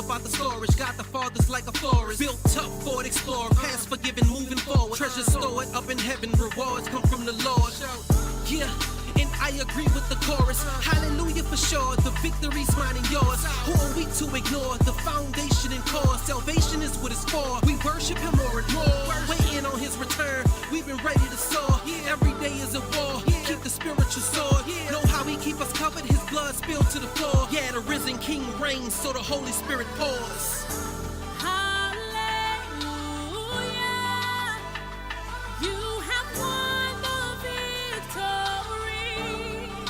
about the storage. Got the fathers like a forest. Built up for it, explorer. Past forgiven, moving forward. Treasure stored up in heaven. Rewards come from the Lord. Yeah. And I agree with the chorus. Hallelujah for sure. The victory's mine and yours. Who are we to ignore? The foundation and core. Salvation is what it's for. We worship him more and more. Waiting on his return. We've been ready to soar. Every day is a war. Keep the spiritual sword. Know how he keep us covered. His blood spilled to the floor. Yeah, the risen king reigns, so the Holy Spirit pours.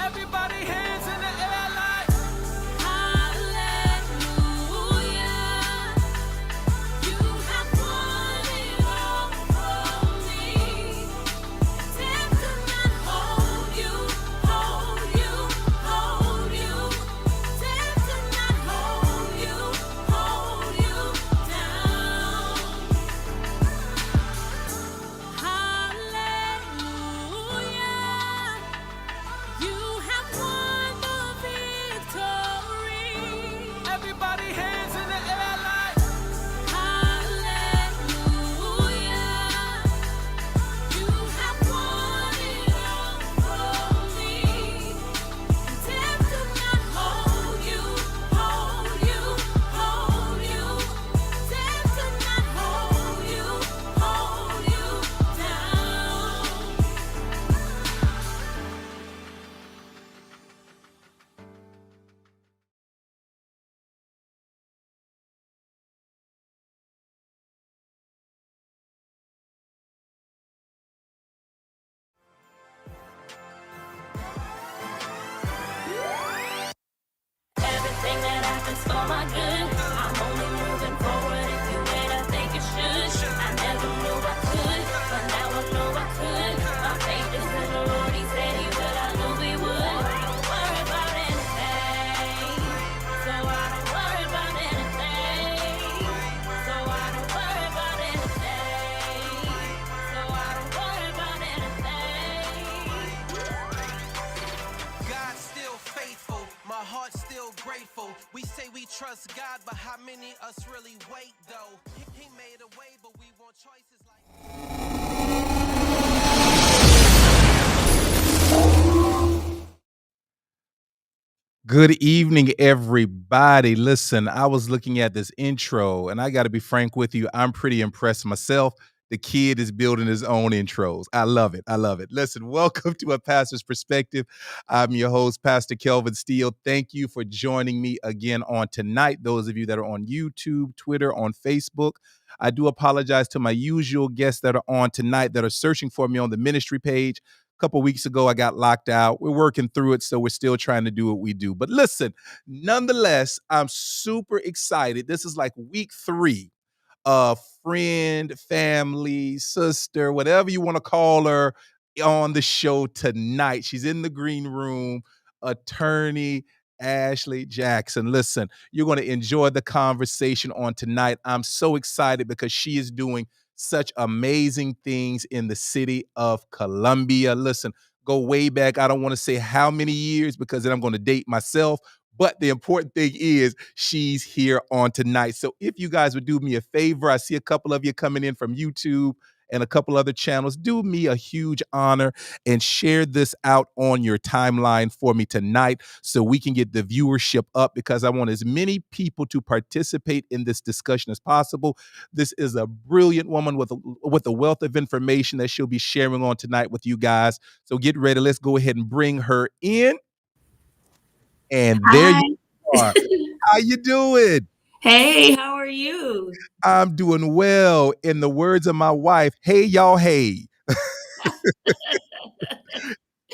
Everybody hands in the air like hallelujah. You have won it all for me. Death could not hold you, hold you, hold you. Death could not hold you down. Hallelujah. You have won the victory. everybody hands in the air like Hallelujah. You have won it all for me. Death could not hold you, hold you, hold you. Death could not hold you down. Everything that happens for my good. I'm only moving forward if you wait, I think it should. I never knew I could, but now I know I could. My faith is in the Lord, he said he would, I knew he would. I don't worry about anything, so I don't worry about anything. So I don't worry about anything, so I don't worry about anything. God's still faithful, my heart's still grateful. We say we trust God, but how many us really wait though? He made a way, but we want choices like Good evening, everybody. Listen, I was looking at this intro, and I got to be frank with you. I'm pretty impressed myself. The kid is building his own intros. I love it. I love it. Listen, welcome to A Pastor's Perspective. I'm your host, Pastor Kelvin Steele. Thank you for joining me again on tonight. Those of you that are on YouTube, Twitter, on Facebook. I do apologize to my usual guests that are on tonight that are searching for me on the ministry page. A couple weeks ago, I got locked out. We're working through it, so we're still trying to do what we do. But listen, nonetheless, I'm super excited. This is like week 3. Friend, family, sister, whatever you want to call her, on the show tonight. She's in the green room, attorney Ashley Jackson. Listen, you're going to enjoy the conversation on tonight. I'm so excited because she is doing such amazing things in the city of Columbia. Listen, go way back. I don't want to say how many years because then I'm going to date myself. But the important thing is she's here on tonight. So if you guys would do me a favor, I see a couple of you coming in from YouTube and a couple other channels. Do me a huge honor and share this out on your timeline for me tonight so we can get the viewership up, because I want as many people to participate in this discussion as possible. This is a brilliant woman with a wealth of information that she'll be sharing on tonight with you guys. So get ready. Let's go ahead and bring her in. And there Hi. you are. How you doing? Hey, how are you? I'm doing well. In the words of my wife, hey, y'all, hey.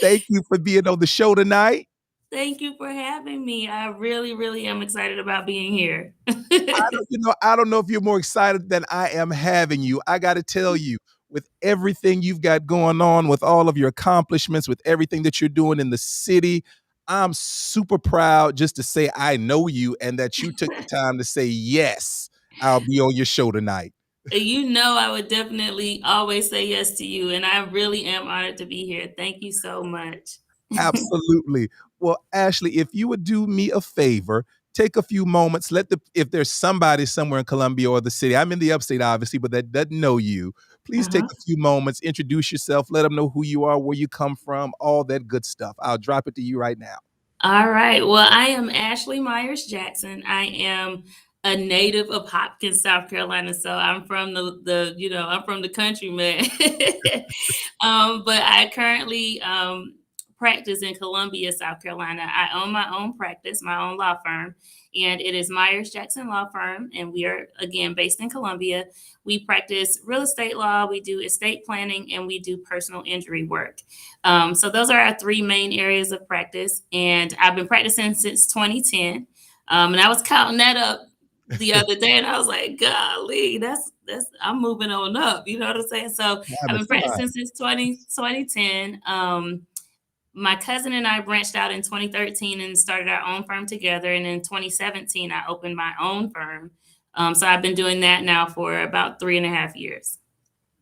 Thank you for being on the show tonight. Thank you for having me. I really, really am excited about being here. I don't know if you're more excited than I am having you. I got to tell you, with everything you've got going on, with all of your accomplishments, with everything that you're doing in the city, I'm super proud just to say I know you and that you took the time to say, yes, I'll be on your show tonight. You know, I would definitely always say yes to you, and I really am honored to be here. Thank you so much. Absolutely. Well, Ashley, if you would do me a favor, take a few moments. If there's somebody somewhere in Columbia or the city, I'm in the upstate, obviously, but that doesn't know you. Please take Uh-huh. a few moments, introduce yourself, let them know who you are, where you come from, all that good stuff. I'll drop it to you right now. All right. Well, I am Ashley Myers Jackson. I am a native of Hopkins, South Carolina. So I'm from I'm from the country, man. But I currently practice in Columbia, South Carolina. I own my own practice, my own law firm, and it is Myers Jackson Law Firm. And we are, again, based in Columbia. We practice real estate law, we do estate planning, and we do personal injury work. So those are our three main areas of practice. And I've been practicing since 2010. And I was counting that up the other day, and I was like, golly, that's I'm moving on up. You know what I'm saying? So I've Having been fun. practicing since 2010. My cousin and I branched out in 2013 and started our own firm together. And in 2017, I opened my own firm. So I've been doing that now for about 3.5 years.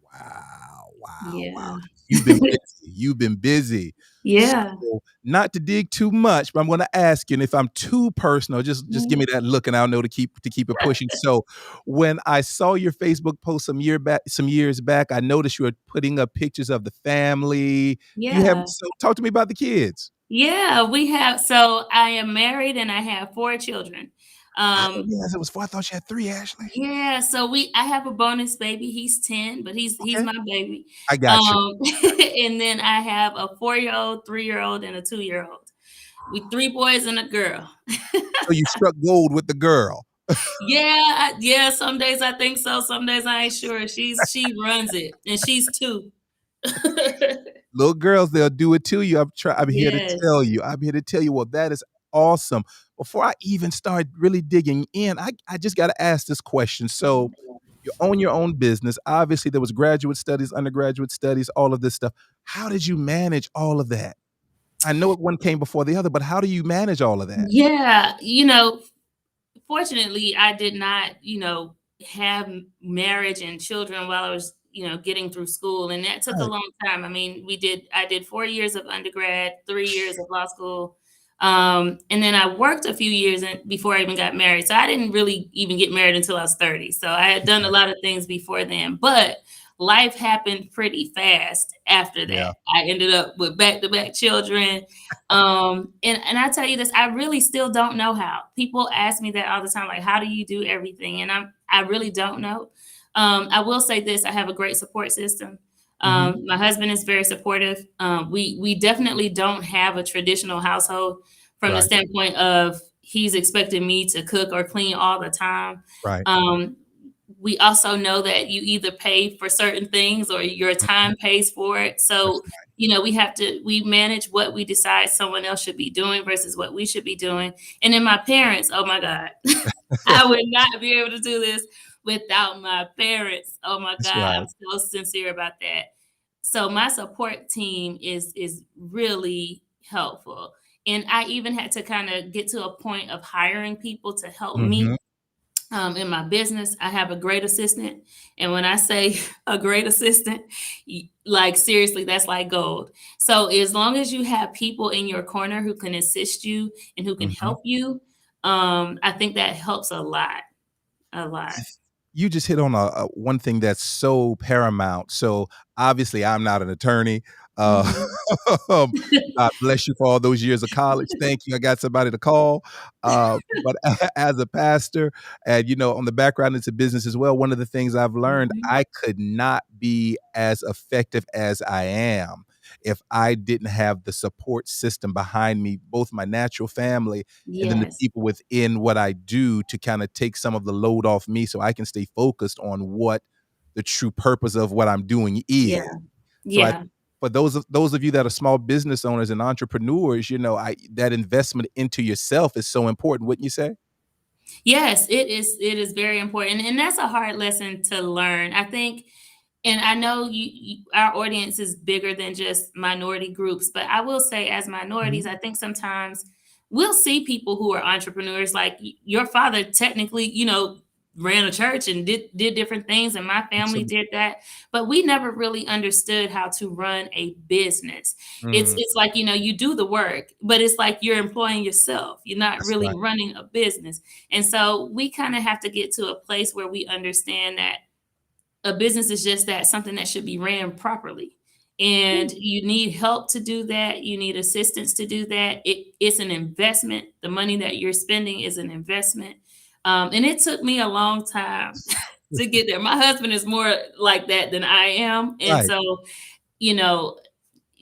Wow, wow. Yeah. You've been busy. You've been busy. Yeah. So, not to dig too much, but I'm gonna ask you, and if I'm too personal, just give me that look and I'll know to keep it pushing. So, when I saw your Facebook post some years back, I noticed you were putting up pictures of the family. Yeah. So talk to me about the kids. Yeah, so I am married and I have 4 children. I didn't Um, realize it was 4. I thought you had 3, Ashley. yeah, so I have a bonus baby. He's 10, but he's Okay. my baby. I got you. And then I have a 4-year-old, 3-year-old, and a 2-year-old. We 3 boys and a girl. So you struck gold with the girl. Yeah, some days I think so, some days I ain't sure. She runs it, and she's 2. Little girls, they'll do it to you. I'm here to Yes. tell you. I'm here to tell you, well, that is awesome. Before I even start really digging in, I just gotta ask this question. So you own your own business. Obviously, there was graduate studies, undergraduate studies, all of this stuff. How did you manage all of that? I know one came before the other, but how do you manage all of that? Yeah, fortunately, I did not, have marriage and children while I was, getting through school, and that took a Right. long time. I mean, I did 4 years of undergrad, 3 years of law school, and then I worked a few years before I even got married. So I didn't really even get married until I was 30. So I had done a lot of things before then, but life happened pretty fast after Yeah. that. I ended up with back-to-back children. And I tell you this, I really still don't know how. People ask me that all the time, like, how do you do everything? And I really don't know. I will say this, I have a great support system. Mhm. My husband is very supportive. We definitely don't have a traditional household from the Right. standpoint of he's expecting me to cook or clean all the time. Right. Um, we also know that you either pay for certain things or your Mhm. time pays for it. That's So, we manage what we decide someone else should be doing versus what we should be doing. And then my parents, oh my God, I would not be able to do this without my parents. Oh my that's God, right. I'm so sincere about that. So my support team is really helpful. And I even had to kind of get to a point of hiring people to help Mhm. me in my business. I have a great assistant. And when I say a great assistant, like seriously, that's like gold. So as long as you have people in your corner who can assist you and who can Mhm. help you, I think that helps a lot, a lot. You just hit on a one thing that's so paramount. So, obviously, I'm not an attorney. Uh, Mhm. um, God bless you for all those years of college. Thank you. I got somebody to call. But as a pastor and, on the background into business as well, one of the things I've learned, Mhm. I could not be as effective as I am if I didn't have the support system behind me, both my natural family and then the Yes. people within what I do to kinda take some of the load off me so I can stay focused on what the true purpose of what I'm doing Yeah. is. So I Yeah. for those of you that are small business owners and entrepreneurs, I that investment into yourself is so important, wouldn't you say? Yes, it is very important. And that's a hard lesson to learn. I think, and I know our audience is bigger than just minority groups, but I will say, as minorities, Mhm. I think sometimes we'll see people who are entrepreneurs, like your father technically, ran a church and did different things, and my family Absolutely. did that, but we never really understood how to run a business. Mm, It's like, you do the work, but it's like you're employing yourself. You're not that's really right. running a business. And so we kind of have to get to a place where we understand that a business is just that, something that should be ran properly. And you need help to do that. You need assistance to do that. It's an investment. The money that you're spending is an investment. And it took me a long time to get there. My husband is more like that than I am. And Right. so, you know,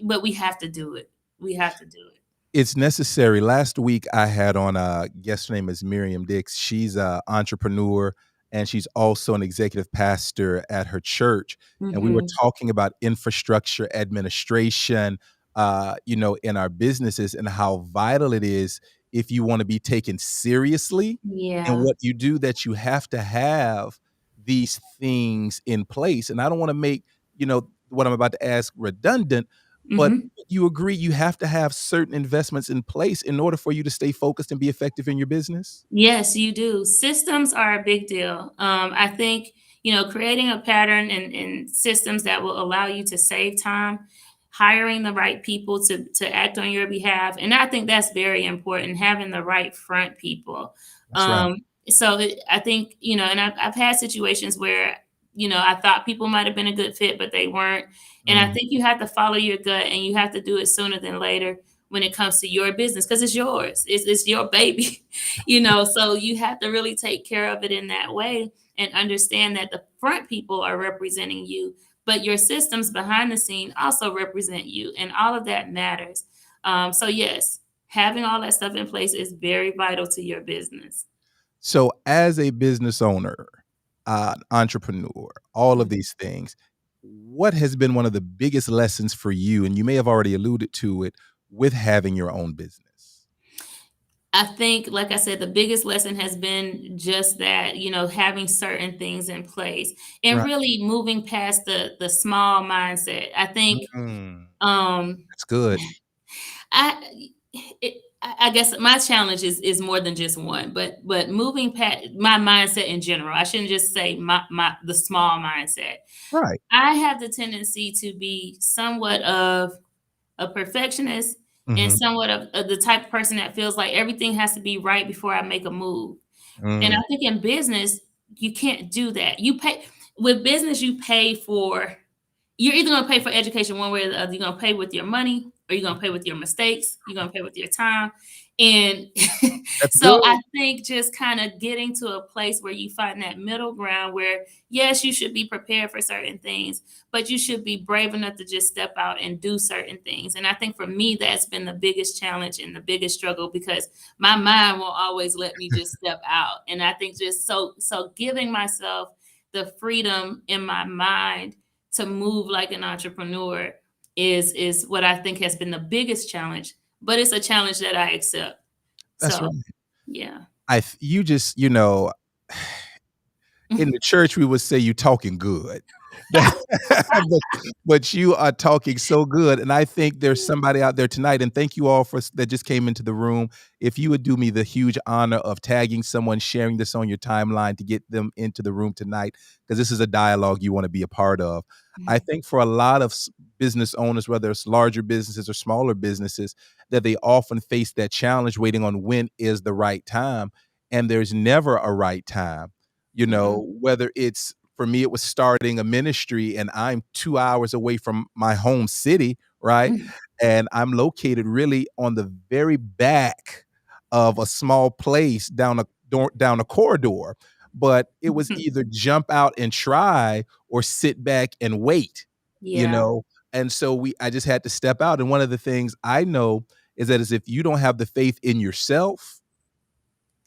but we have to do it. We have to do it. It's necessary. Last week I had on a guest, her name is Miriam Dix. She's a entrepreneur and she's also an executive pastor at her church. And we were Mhm. talking about infrastructure administration, in our businesses and how vital it is if you want to be taken seriously and Yeah. what you do, that you have to have these things in place. And I don't want to make, what I'm about to ask redundant, but Mhm. you agree you have to have certain investments in place in order for you to stay focused and be effective in your business? Yes, you do. Systems are a big deal. I think, creating a pattern and systems that will allow you to save time, hiring the right people to act on your behalf. And I think that's very important, having the right front people. That's right. Um, I think, and I've had situations where, I thought people might have been a good fit, but they weren't. And I Mm, think you have to follow your gut and you have to do it sooner than later when it comes to your business because it's yours. It's your baby. So you have to really take care of it in that way and understand that the front people are representing you, but your systems behind the scene also represent you, and all of that matters. So yes, having all that stuff in place is very vital to your business. so as a business owner, entrepreneur, all of Mhm. these things, what has been one of the biggest lessons for you, and you may have already alluded to it, with having your own business? I think, like I said, the biggest lesson has been just that, having certain things in place and Right. really moving past the small mindset. I think Mm, um that's good. I I guess my challenge is more than just one, but moving past my mindset in general. I shouldn't just say my the small mindset. Right. I have the tendency to be somewhat of a perfectionist and Mhm. somewhat of the type of person that feels like everything has to be right before I make a move. And I Mm, think in business, you can't do that. You pay with business, you pay for you're either gonna pay for education one way or the other. You're gonna pay with your money or you're gonna pay with your mistakes. You're gonna pay with your time. And that's so good. I think just kind of getting to a place where you find that middle ground where, yes, you should be prepared for certain things, but you should be brave enough to just step out and do certain things. And I think for me, that's been the biggest challenge and the biggest struggle because my mind won't always let me just step out. And I think just so giving myself the freedom in my mind to move like an entrepreneur is what I think has been the biggest challenge, but it's a challenge that I accept. That's right. So, yeah. I th you just, in the church, we would say you talking good. But you are talking so good, and I think there's somebody out there tonight, and thank you all for that just came into the room. If you would do me the huge honor of tagging someone, sharing this on your timeline to get them into the room tonight, because this is a dialogue you wanna be a part of. I think for a lot of business owners, whether it's larger businesses or smaller businesses, that they often face that challenge waiting on when is the right time, and there's never a right time. Mhm. Whether it's for me, it was starting a ministry and I'm 2 hours away from my home city, right? Mhm. And I'm located really on the very back of a small place down a corridor. But it was either jump out and try or sit back and wait, you Yeah, know? And so I just had to step out. And one of the things I know is that is if you don't have the faith in yourself,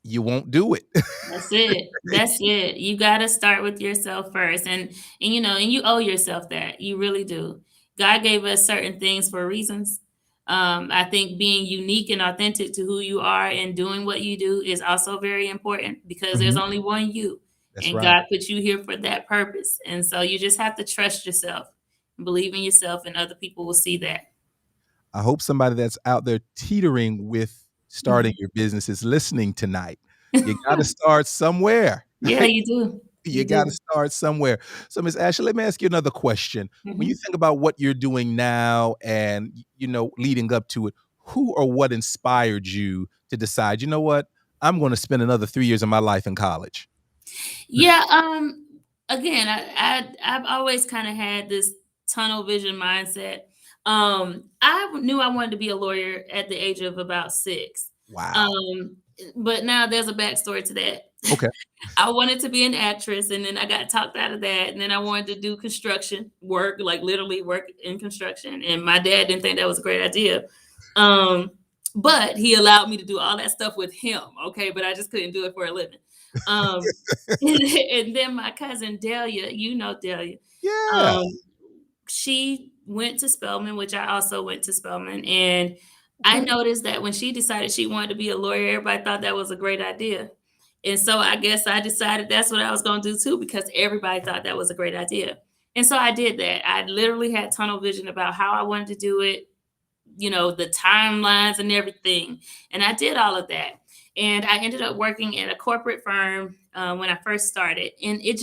you won't do it. that's it. That's it. You gotta start with yourself first, and you owe yourself that. You really do. God gave us certain things for reasons. I think being unique and authentic to who you are and doing what you do is also very important because there's Mhm. only one you, That's and right. God put you here for that purpose. And so you just have to trust yourself, believe in yourself, and other people will see that. I hope somebody that's out there teetering with starting your business is listening tonight. You gotta start somewhere. Yeah, you do. You You gotta do. start somewhere. So, Miss Ashley, let me ask you another question. When you Mhm. think about what you're doing now and, leading up to it, who or what inspired you to decide, "You know what? I'm gonna spend another 3 years of my life in college." Yeah, again, I've always kind of had this tunnel vision mindset. I knew I wanted to be a lawyer at the age of about 6. Wow. Um, but now there's a backstory to that. Okay. I wanted to be an actress, and then I got talked out of that, and then I wanted to do construction work, like literally work in construction, and my dad didn't think that was a great idea. Um, but he allowed me to do all that stuff with him, okay, but I just couldn't do it for a living. Um, and then my cousin Delia, you know Delia, Yeah. um, she went to Spelman, which I also went to Spelman, and I Okay. noticed that when she decided she wanted to be a lawyer, everybody thought that was a great idea. And so I guess I decided that's what I was going to do too, because everybody thought that was a great idea. And so I did that. I literally had tunnel vision about how I wanted to do it, the timelines and everything. And I did all of that. And I ended up working at a corporate firm when I first started, and it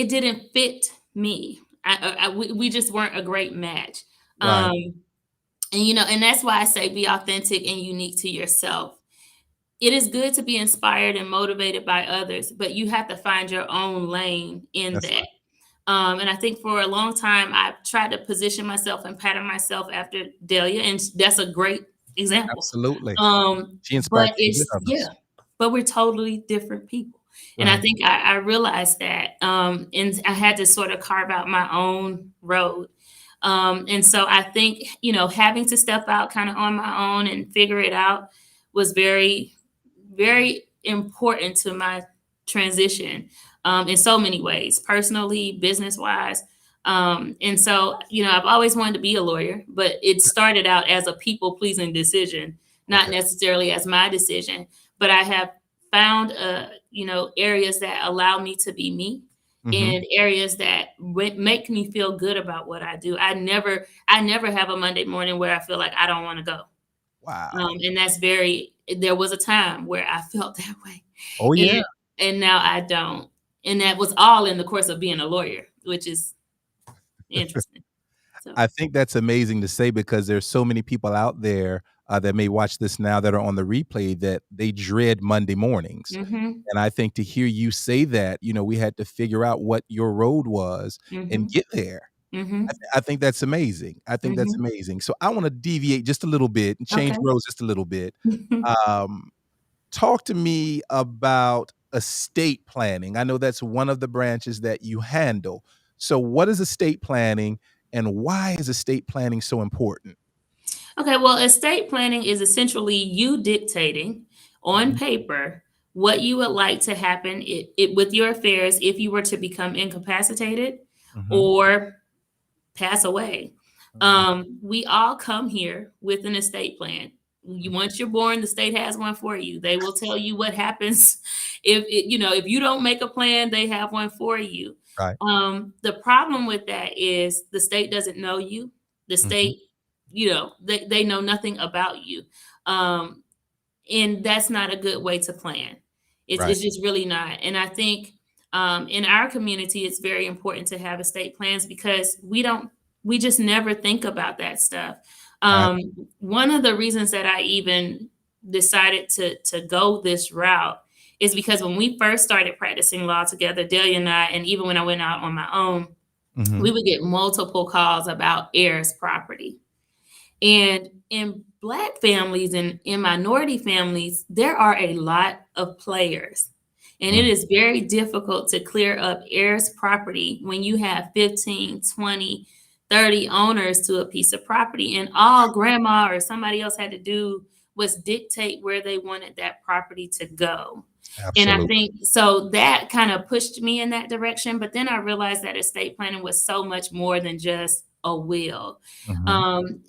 didn't fit me. We just weren't a great match. Right. Um, and that's why I say be authentic and unique to yourself. It is good to be inspired and motivated by others, but you have to find your own lane in That's that. right. And I think for a long time, I've tried to position myself and pattern myself after Delia, and that's a great example. Absolutely. She inspired But you to get yeah, others. but we're totally different people. And I Right. think I realized that, and I had to sort of carve out my own road. And so I think, having to step out kind of on my own and figure it out was very, very important to my transition, in so many ways, personally, business wise. And so, I've always wanted to be a lawyer, but it started out as a people pleasing decision, not Okay. necessarily as my decision. But I have found, areas that allow me to be me, Mhm. and areas that make me feel good about what I do. I never have a Monday morning where I feel like I don't want to go. Wow. And there was a time where I felt that way. Oh, yeah. And now I don't. And that was all in the course of being a lawyer, which is interesting. So, I think that's amazing to say because there's so many people out there, that may watch this now that are on the replay that they dread Monday mornings. mhm, And I think to hear you say that, we had to figure out what your road was and mhm, get there. I, mhm, th- I think that's amazing. I think that's mhm. amazing. So I want to deviate just a little bit and change Okay. roads just a little bit. Um, Talk to me about estate planning. I know that's one of the branches that you handle. So what is estate planning and why is estate planning so important? Okay, well, estate planning is essentially you dictating on Mhm, paper what you would like to happen with your affairs if you were to become incapacitated mhm, or pass away. mhm. We all come here with an estate plan. Once you're born, the state has one for you. They will tell you what happens if you don't make a plan. They have one for you. Right. The problem with that is the state doesn't know you. The Mhm. state, they know nothing about you. Um, and that's not a good way to plan. It's Right. it's just really not. And I think, in our community, it's very important to have estate plans because we just never think about that stuff. Right. Um, One of the reasons that I even decided to go this route is because when we first started practicing law together, Delia and I, and even when I went out on my own, Mhm. we would get multiple calls about heirs property. And in Black families and in minority families, there are a lot of players. And it Mm. is very difficult to clear up heirs property when you have 15, 20, 30 owners to a piece of property. And all grandma or somebody else had to do was dictate where they wanted that property to go. And I Absolutely. think so that kind of pushed me in that direction. But then I realized that estate planning was so much more than just a will. Mhm. Um,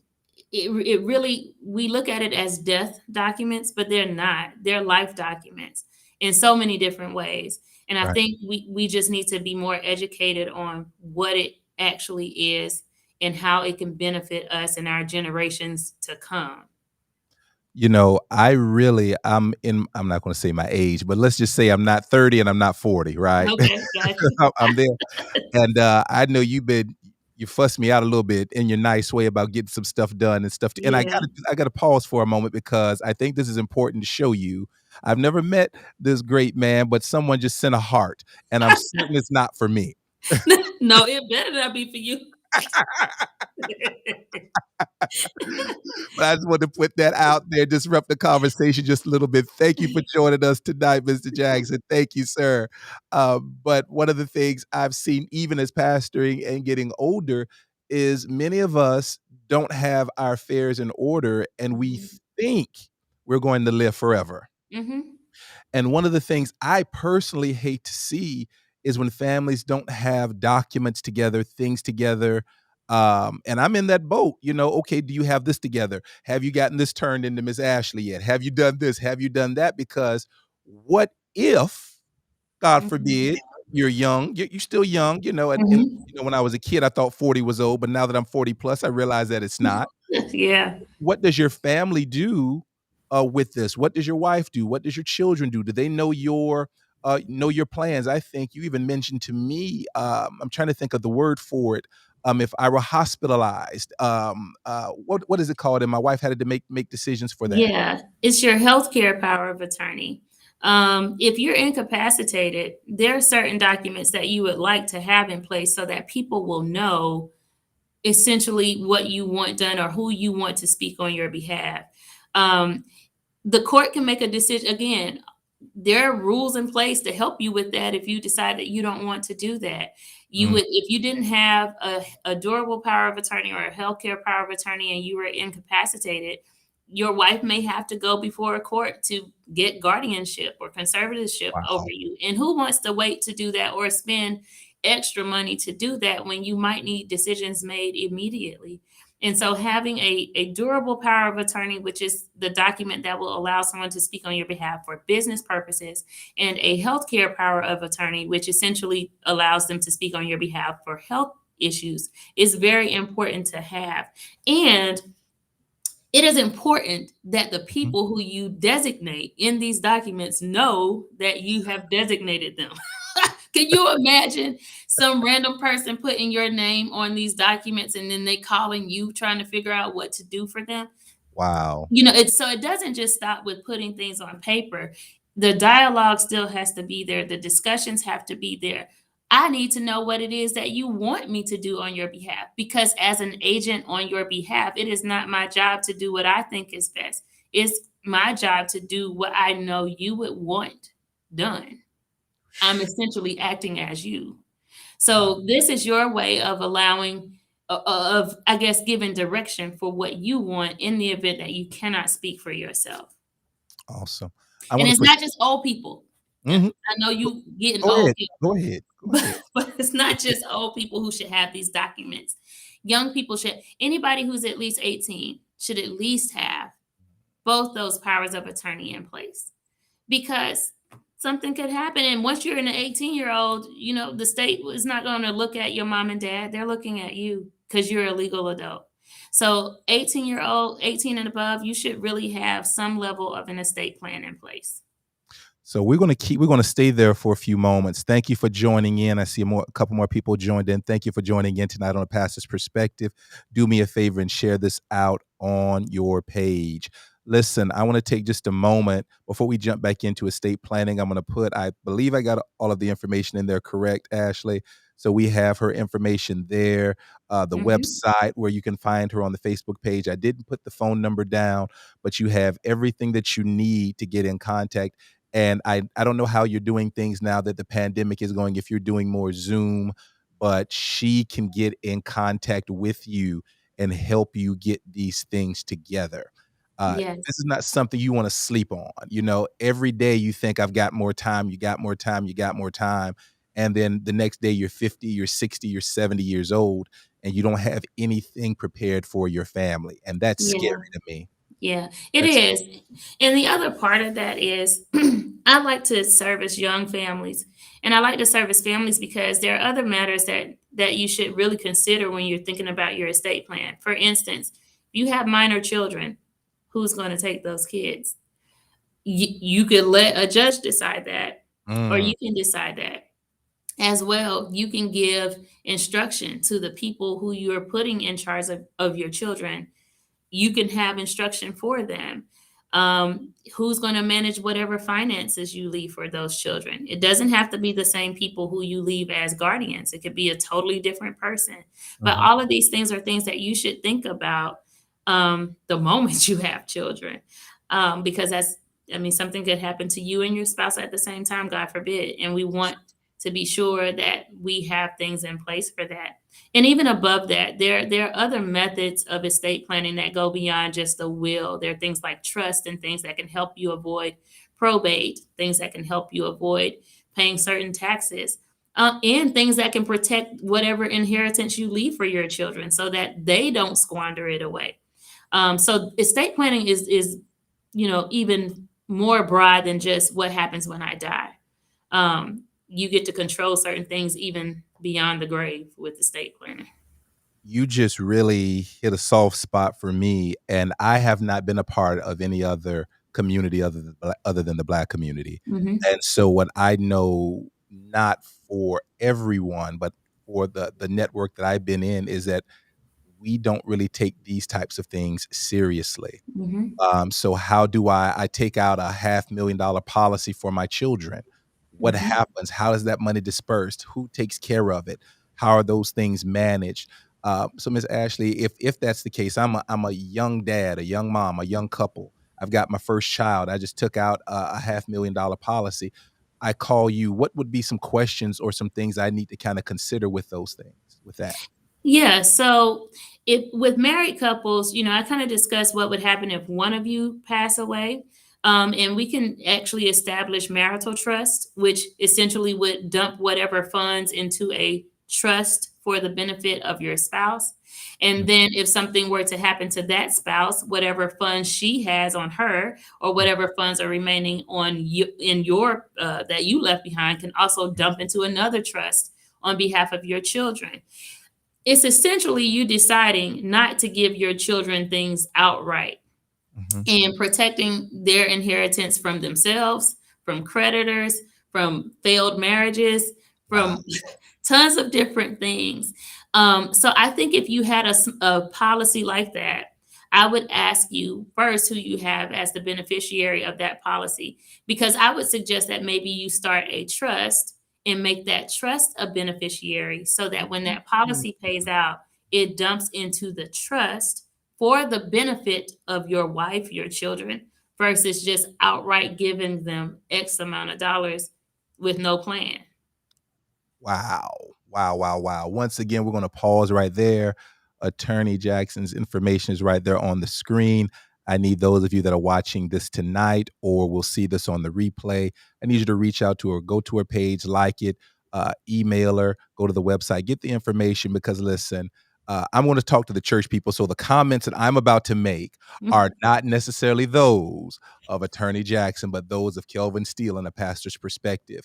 it really, we look at it as death documents, but they're not. They're life documents in so many different ways. And I Right. think we just need to be more educated on what it actually is and how it can benefit us and our generations to come. I'm not going to say my age, but let's just say I'm not 30 and I'm not 40, right? Okay, gotcha. I'm there. And I know you fussed me out a little bit in your nice way about getting some stuff done and stuff. And Yeah. I gotta pause for a moment because I think this is important to show you. I've never met this great man, but someone just sent a heart, and I'm certain it's not for me. No, it better not be for you. But I just wanted to put that out there, disrupt the conversation just a little bit. Thank you for joining us tonight, Mr. Jackson. Thank you, sir. But one of the things I've seen, even as pastoring and getting older, is many of us don't have our affairs in order, and we think we're going to live forever. Mhm. And one of the things I personally hate to see is when families don't have documents together, things together. And I'm in that boat, okay, do you have this together? Have you gotten this turned into Miss Ashley yet? Have you done this? Have you done that? Because what if, God Mhm. forbid, you're young, you're still young, and Mhm. when I was a kid, I thought 40 was old, but now that I'm 40 plus, I realize that it's not. Yeah. What does your family do with this? What does your wife do? What does your children do? Do they know your plans? I think you even mentioned to me. I'm trying to think of the word for it. If I were hospitalized, what is it called? And my wife had to make decisions for that. Yeah, it's your healthcare power of attorney. If you're incapacitated, there are certain documents that you would like to have in place so that people will know essentially what you want done or who you want to speak on your behalf. Um, the court can make a decision. Again, there are rules in place to help you with that if you decide that you don't want to do that. You Mm, would, if you didn't have a durable power of attorney or a healthcare power of attorney and you were incapacitated, your wife may have to go before a court to get guardianship or conservatorship over wow. you. And who wants to wait to do that or spend extra money to do that when you might need decisions made immediately? And so having a durable power of attorney, which is the document that will allow someone to speak on your behalf for business purposes, and a healthcare power of attorney, which essentially allows them to speak on your behalf for health issues, is very important to have. And it is important that the Mhm. people who you designate in these documents know that you have designated them. Can you imagine some random person putting your name on these documents and then they calling you trying to figure out what to do for them? Wow. It's so it doesn't just stop with putting things on paper. The dialogue still has to be there. The discussions have to be there. I need to know what it is that you want me to do on your behalf because as an agent on your behalf, it is not my job to do what I think is best. It's my job to do what I know you would want done. I'm essentially acting as you. Wow. So this is your way of allowing of I guess giving direction for what you want in the event that you cannot speak for yourself. Awesome. I And want to it's put not just old people. Mhm. I know Go you getting go old ahead. here, Go ahead. Go but ahead. it's not just old people who should have these documents. Young people should anybody who's at least 18 should at least have both those powers of attorney in place because something could happen. And once you're an 18-year-old, the state is not going to look at your mom and dad. They're looking at you because you're a legal adult. So 18-year-old, 18 and above, you should really have some level of an estate plan in place. So we're gonna stay there for a few moments. Thank you for joining in. I see a couple more people joined in. Thank you for joining in tonight on a pastor's perspective. Do me a favor and share this out on your page. Listen, I want to take just a moment before we jump back into estate planning. I believe I got all of the information in there correct, Ashley. So we have her information there, the Mhm. website where you can find her on the Facebook page. I didn't put the phone number down, but you have everything that you need to get in contact. And I don't know how you're doing things now that the pandemic is going, if you're doing more Zoom, but she can get in contact with you and help you get these things together. This Yes. is not something you want to sleep on. Every day you think I've got more time, you got more time, you got more time. And then the next day you're 50, you're 60, you're 70 years old, and you don't have anything prepared for your family. And that's scary Yeah. to me. Yeah, it That's is. And the other part of that is I like to service young families. And I like to service families because there are other matters that you should really consider when you're thinking about your estate plan. For instance, you have minor children. who's going to take those kids. You could let a judge decide that, or Mm. you can decide that as well. You can give instruction to the people who you're putting in charge of your children. You can have instruction for them. Who's going to manage whatever finances you leave for those children? It doesn't have to be the same people who you leave as guardians. It could be a totally different person. But Mhm. all of these things are things that you should think about the moment you have children, because that's, I mean, something could happen to you and your spouse at the same time, God forbid. And we want to be sure that we have things in place for that. And even above that, there are other methods of estate planning that go beyond just the will. There are things like trust and things that can help you avoid probate, things that can help you avoid paying certain taxes, and things that can protect whatever inheritance you leave for your children so that they don't squander it away. So estate planning is even more broad than just what happens when I die. You get to control certain things even beyond the grave with estate planning. You just really hit a soft spot for me, and I have not been a part of any other community other than the Black community. Mhm, And so what I know, not for everyone, but for the network that I've been in, is that we don't really take these types of things seriously. mhm, So how do I take out a $500,000 policy for my children? What mhm, happens? How is that money dispersed? Who takes care of it? How are those things managed? So Miss Ashley, if that's the case, I'm a young dad, a young mom, a young couple. I've got my first child. I just took out a $500,000 policy. I call you. What would be some questions or some things I need to kind of consider with those things? With that. Yeah, so if with married couples, I kind of discussed what would happen if one of you pass away. And we can actually establish marital trust, which essentially would dump whatever funds into a trust for the benefit of your spouse. And then if something were to happen to that spouse, whatever funds she has on her or whatever funds are remaining on you in your that you left behind can also dump into another trust on behalf of your children. It's essentially you deciding not to give your children things outright Mhm. and protecting their inheritance from themselves, from creditors, from failed marriages, Wow. from tons of different things. So I think if you had a policy like that, I would ask you first who you have as the beneficiary of that policy, because I would suggest that maybe you start a trust and make that trust a beneficiary so that when that Mm. policy pays out, it dumps into the trust for the benefit of your wife, your children, versus just outright giving them X amount of dollars with no plan. Wow. Wow, wow, wow. Once again, we're going to pause right there. Attorney Jackson's information is right there on the screen. I need those of you that are watching this tonight or will see this on the replay. I need you to reach out to her, go to her page, like it, email her, go to the website, get the information because listen, I'm going to talk to the church people. So the comments that I'm about to make are not necessarily those of Attorney Jackson, but those of Kelvin Steele and a pastor's perspective.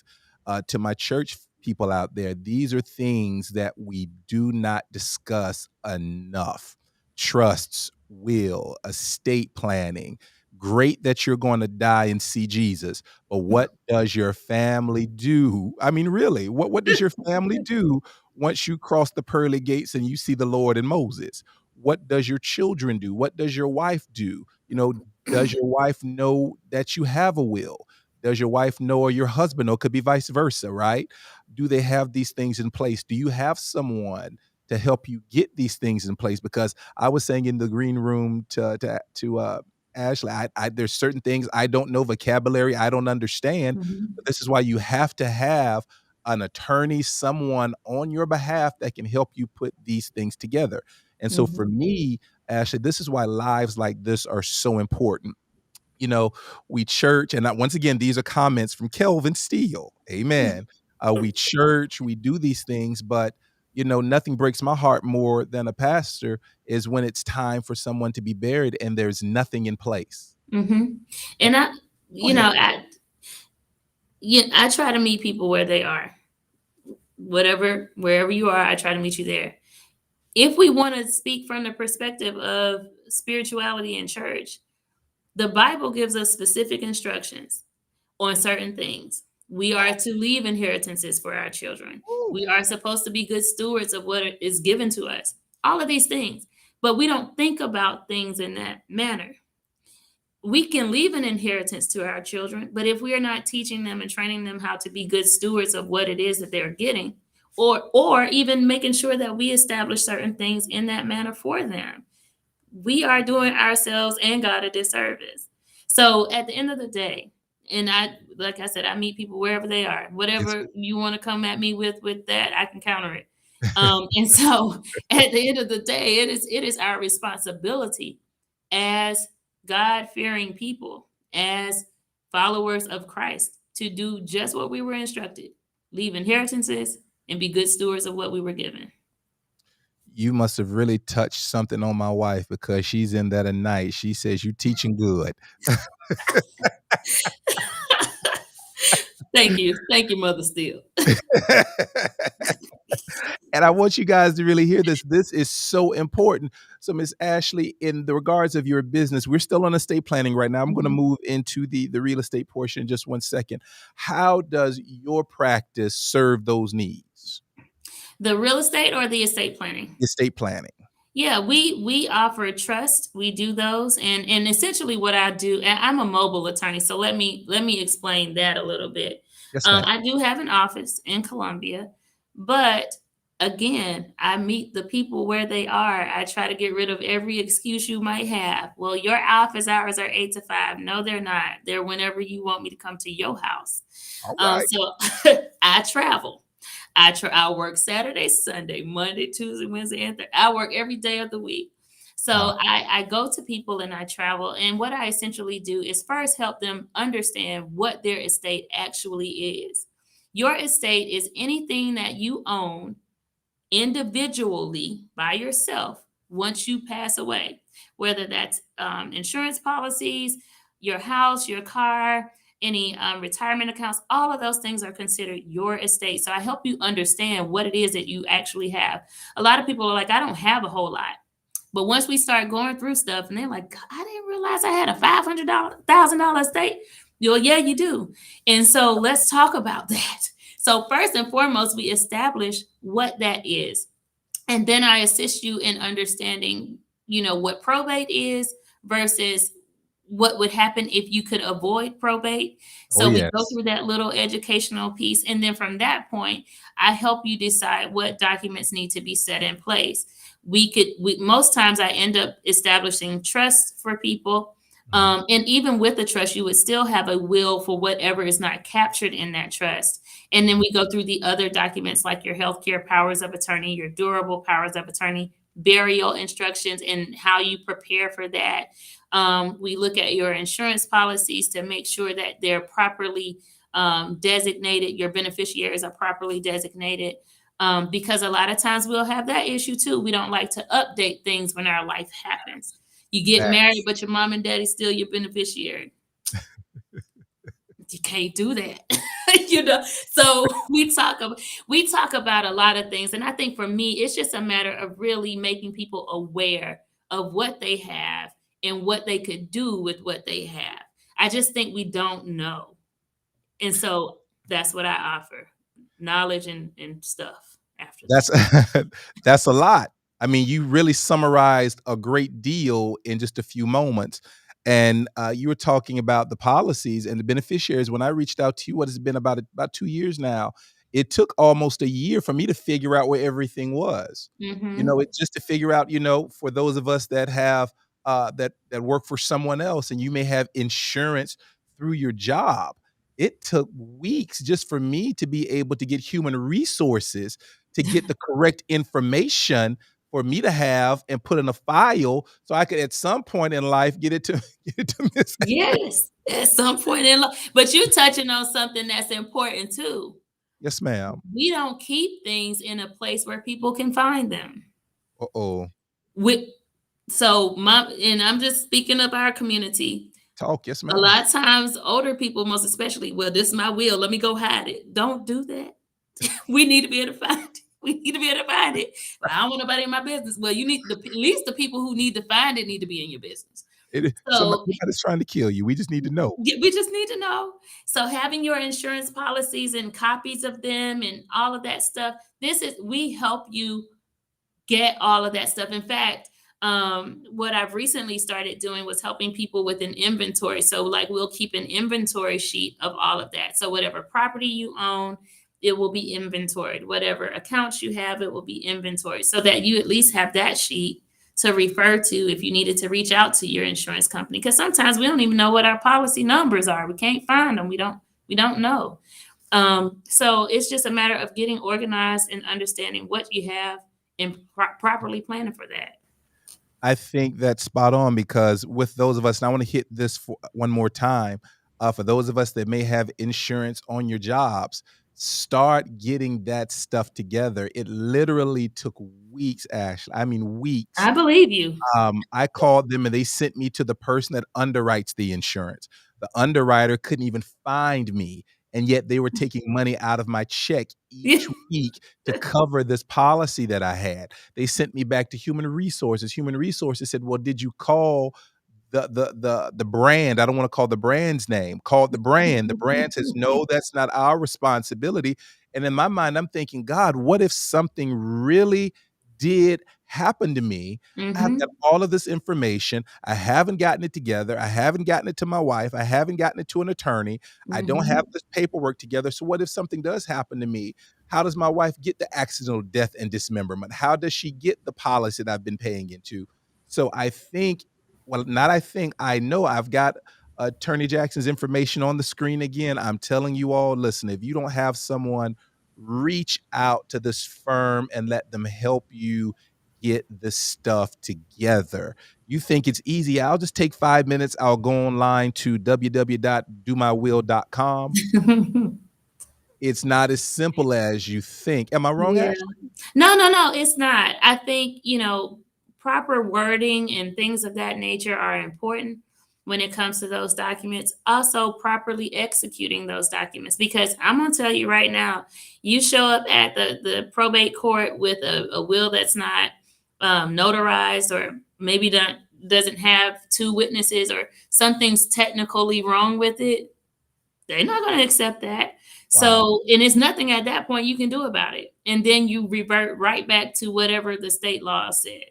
To my church people out there, these are things that we do not discuss enough. Trusts, will, estate planning. Great that you're going to die and see Jesus, but what does your family do? I mean, really, what does your family do once you cross the pearly gates and you see the Lord and Moses? What does your children do? What does your wife do? Does your wife know that you have a will? Does your wife know or your husband know? Could be vice versa, right? Do they have these things in place? Do you have someone to help you get these things in place? Because I was saying in the green room to Ashley, there's certain things I don't know vocabulary, I don't understand. Mhm, But this is why you have to have an attorney, someone on your behalf that can help you put these things together. And so for mhm, me, Ashley, this is why lives like this are so important. you know, we church, and once again, these are comments from Kelvin Steele. Amen. We church, we do these things, but nothing breaks my heart more than a pastor is when it's time for someone to be buried and there's nothing in place. mhm. And And I, go you ahead. know, I, yeah, I try to meet people where they are. Wherever you are, I try to meet you there. If we want to speak from the perspective of spirituality in church, The Bible gives us specific instructions on certain things. We are to leave inheritances for our children. Ooh. We are supposed to be good stewards of what is given to us. All of these things. But we don't think about things in that manner. We can leave an inheritance to our children, but if we are not teaching them and training them how to be good stewards of what it is that they're getting, or even making sure that we establish certain things in that manner for them, we are doing ourselves and God a disservice. So at the end of the day, and like I said, I meet people wherever they are. Yes, Whatever you want to come at me with that, I can counter it. And so at the end of the day, it is our responsibility as God-fearing people, as followers of Christ, to do just what we were instructed, leave inheritances and be good stewards of what we were given. you must have really touched something on my wife, because she's in that at night. She says, "You teaching good." Thank you. Thank you, Mother Steele. And I want you guys to really hear this. This is so important. So, Miss Ashley, in the regards of your business, we're still on estate planning right now. I'm going to move into the real estate portion in just one second. How does your practice serve those needs? The real estate or the estate planning? Estate planning. Yeah, we offer trust. We do those, and essentially what I do. And I'm a mobile attorney, so let me explain that a little bit. Yes, ma'am. I do have an office in Columbia, but again, I meet the people where they are. I try to get rid of every excuse you might have. Well, your office hours are 8 to 5. No, they're not. They're whenever you want me to come to your house. All right. So I travel. I work Saturday, Sunday, Monday, Tuesday, Wednesday, and Thursday. I work every day of the week. So Wow. I go to people and I travel. And what I essentially do is first help them understand what their estate actually is. Your estate is anything that you own individually by yourself once you pass away, whether that's insurance policies, your house, your car, any retirement accounts. All of those things are considered your estate. So I help you understand what it is that you actually have. A lot of people are like, I don't have a whole lot. But once we start going through stuff and they're like, I didn't realize I had a $500,000 estate. Well, yeah, you do. And so let's talk about that. So first and foremost, we establish what that is. And then I assist you in understanding, what probate is versus what would happen if you could avoid probate. So Oh, we go yes. through that little educational piece. And then from that point, I help you decide what documents need to be set in place. Most times I end up establishing trust for people. And even with the trust, you would still have a will for whatever is not captured in that trust. And then we go through the other documents like your healthcare powers of attorney, your durable powers of attorney, burial instructions, and how you prepare for that. We look at your insurance policies to make sure that they're properly designated. Your beneficiaries are properly designated. Because a lot of times we'll have that issue too. We don't like to update things when our life happens. You get married, but your mom and daddy still your beneficiary. You can't do that. So we talk about a lot of things. And I think for me, it's just a matter of really making people aware of what they have and what they could do with what they have. I just think we don't know. And so that's what I offer, knowledge and stuff after that. That's a lot. I mean, you really summarized a great deal in just a few moments. And you were talking about the policies and the beneficiaries. When I reached out to you, what has it been, about 2 years now? It took almost a year for me to figure out where everything was. It's just to figure out, for those of us that have that work for someone else, and you may have insurance through your job. It took weeks just for me to be able to get human resources to get the correct information for me to have and put in a file, so I could at some point in life get it to Miss. Yes, at some point in life. But you're touching on something that's important too. Yes, ma'am. We don't keep things in a place where people can find them. Uh-oh. And I'm just speaking of our community. Talk, yes, ma'am. A lot of times, older people, most especially, well, this is my will. Let me go hide it. Don't do that. We need to be able to find it. We need to be able to find it. I don't want nobody in my business. Well, you need at least the people who need to find it need to be in your business. So Somebody's trying to kill you. We just need to know. we just need to know. So having your insurance policies and copies of them and all of that stuff, we help you get all of that stuff. In fact, what I've recently started doing was helping people with an inventory. So, like, we'll keep an inventory sheet of all of that. So, whatever property you own, it will be inventoried. Whatever accounts you have, it will be inventoried, so that you at least have that sheet to refer to if you needed to reach out to your insurance company. Because sometimes we don't even know what our policy numbers are. We can't find them. We don't know. So it's just a matter of getting organized and understanding what you have and properly planning for that. I think that's spot on because with those of us, and I want to hit this for one more time, for those of us that may have insurance on your jobs, start getting that stuff together. It literally took weeks, Ashley. I mean, weeks. I believe you. I called them and they sent me to the person that underwrites the insurance. The underwriter couldn't even find me, and yet they were taking money out of my check each week to cover this policy that I had. They sent me back to human resources. Human resources said, "Well, did you call the brand?" I don't want to call the brand's name. Called the brand. The brand says, "No, that's not our responsibility." And in my mind, I'm thinking, God, what if something really did happen to me? I've got all of this information. I haven't gotten it together. I haven't gotten it to my wife. I haven't gotten it to an attorney. I don't have this paperwork together. So what if something does happen to me? How does my wife get the accidental death and dismemberment? How does she get the policy that I've been paying into? So I think, well, not I think, I know I've got Attorney Jackson's information on the screen again. I'm telling you all, listen, if you don't have someone, reach out to this firm and let them help you get this stuff together. You think it's easy? I'll just take 5 minutes. I'll go online to www.domywill.com. It's not as simple as you think. Am I wrong, Yeah. Ashley? No, it's not. I think, proper wording and things of that nature are important when it comes to those documents. Also, properly executing those documents, because I'm going to tell you right now, you show up at the probate court with a will that's not notarized, or maybe doesn't have two witnesses, or something's technically wrong with it, they're not going to accept that. Wow. So, and it's nothing at that point you can do about it. And then you revert right back to whatever the state law said.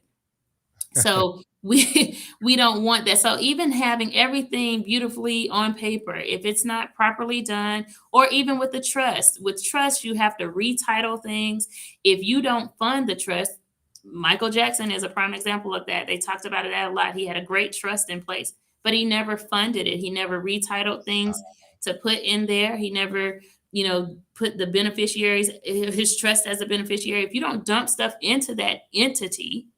So we don't want that. So even having everything beautifully on paper, if it's not properly done, or even with trust, you have to retitle things. If you don't fund the trust, Michael Jackson is a prime example of that. They talked about it a lot. He had a great trust in place, but he never funded it. He never retitled things to put in there. He never, put the beneficiaries, his trust as a beneficiary. If you don't dump stuff into that entity,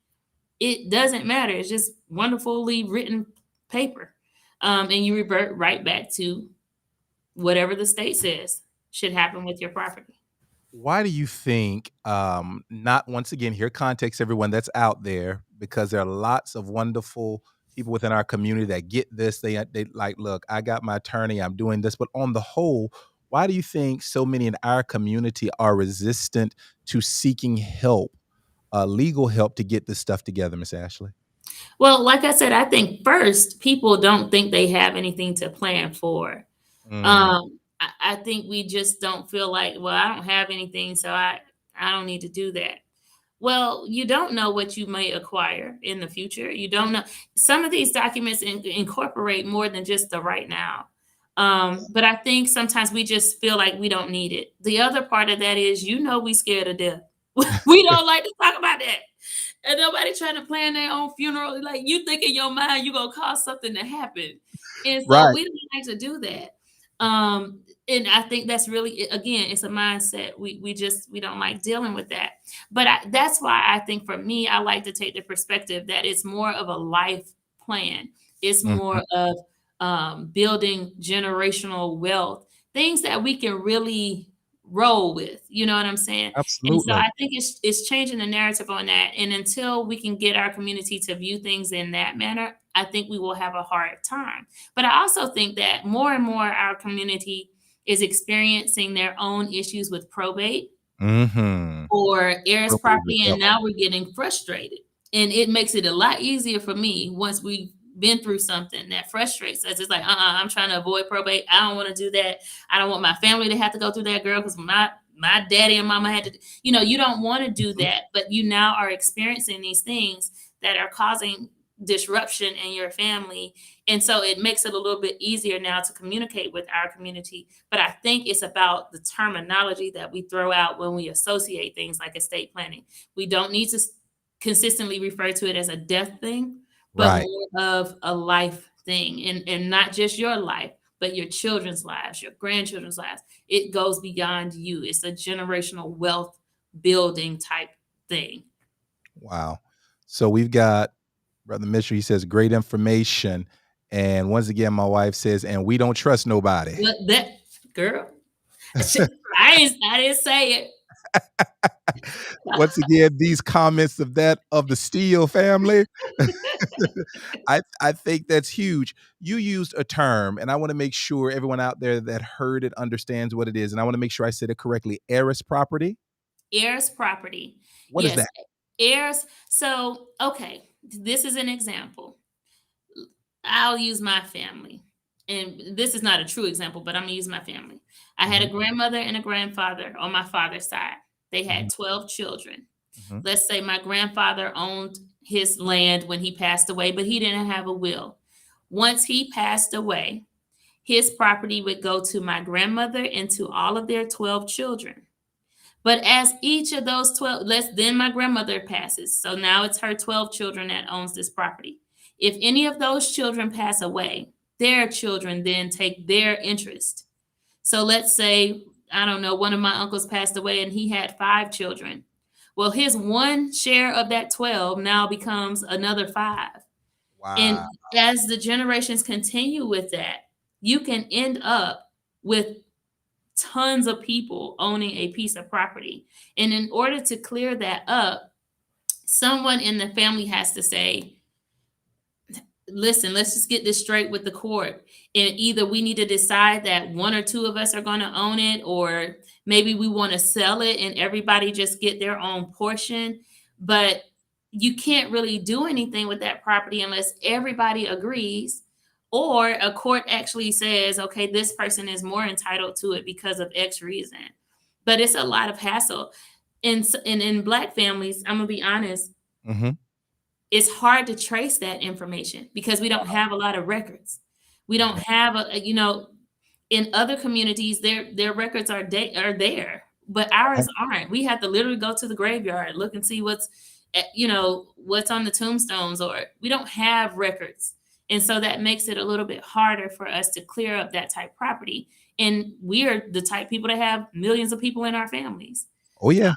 it doesn't matter. It's just wonderfully written paper. And you revert right back to whatever the state says should happen with your property. Why do you think, not once again, here context everyone that's out there, because there are lots of wonderful people within our community that get this. They like, look, I got my attorney, I'm doing this. But on the whole, why do you think so many in our community are resistant to seeking help, legal help, to get this stuff together, Miss Ashley? Well, like I said, I think first, people don't think they have anything to plan for. I think we just don't feel like, well, I don't have anything, so I don't need to do that. Well, you don't know what you may acquire in the future. You don't know. Some of these documents incorporate more than just the right now. But I think sometimes we just feel like we don't need it. The other part of that is, we scared of death. We don't like to talk about that. And nobody trying to plan their own funeral. Like, you think in your mind you're going to cause something to happen. And so Right. we don't like to do that. And I think that's really, again, it's a mindset. We don't like dealing with that. But that's why I think, for me, I like to take the perspective that it's more of a life plan. It's more of building generational wealth, things that we can really roll with. You know what I'm saying? And so Absolutely. I think it's changing the narrative on that. And until we can get our community to view things in that manner, I think we will have a hard time. But I also think that more and more our community is experiencing their own issues with probate or heirs property, and now we're getting frustrated. And it makes it a lot easier for me once we been through something that frustrates us. It's like, I'm trying to avoid probate. I don't want to do that. I don't want my family to have to go through that, girl, because my daddy and mama had to, you don't want to do that, but you now are experiencing these things that are causing disruption in your family. And so it makes it a little bit easier now to communicate with our community. But I think it's about the terminology that we throw out when we associate things like estate planning. We don't need to consistently refer to it as a death thing, but Right. more of a life thing, and not just your life, but your children's lives, your grandchildren's lives. It goes beyond you. It's a generational wealth building type thing. Wow. So we've got Brother Mitchell. He says, great information. And once again, my wife says, and we don't trust nobody. But that girl, I didn't say it. Once again, these comments of the Steele family, I think that's huge. You used a term, and I want to make sure everyone out there that heard it understands what it is. And I want to make sure I said it correctly. Heiress property. Heirs property. What is Yes. that? Heirs. So, okay, this is an example. I'll use my family. And this is not a true example, but I'm going to use my family. I had a grandmother and a grandfather on my father's side. They had 12 children. Mhm. Let's say my grandfather owned his land when he passed away, but he didn't have a will. Once he passed away, his property would go to my grandmother and to all of their 12 children. But as each of those 12, then my grandmother passes. So now it's her 12 children that owns this property. If any of those children pass away, their children then take their interest. So let's say, I don't know, one of my uncles passed away and he had 5 children. Well, his one share of that 12 now becomes another 5. And Wow. as the generations continue with that, you can end up with tons of people owning a piece of property. And in order to clear that up, someone in the family has to say, listen, let's just get this straight with the court. And either we need to decide that one or two of us are going to own it, or maybe we want to sell it and everybody just get their own portion. But you can't really do anything with that property unless everybody agrees, or a court actually says, okay, this person is more entitled to it because of X reason. But it's a lot of hassle. And in Black families, I'm going to be honest, Mhm. it's hard to trace that information because we don't have a lot of records. We don't have in other communities, their records are there, but ours aren't. We have to literally go to the graveyard, look and see what's on the tombstones, or we don't have records. And so that makes it a little bit harder for us to clear up that type property. And we are the type people that have millions of people in our families. Oh yeah.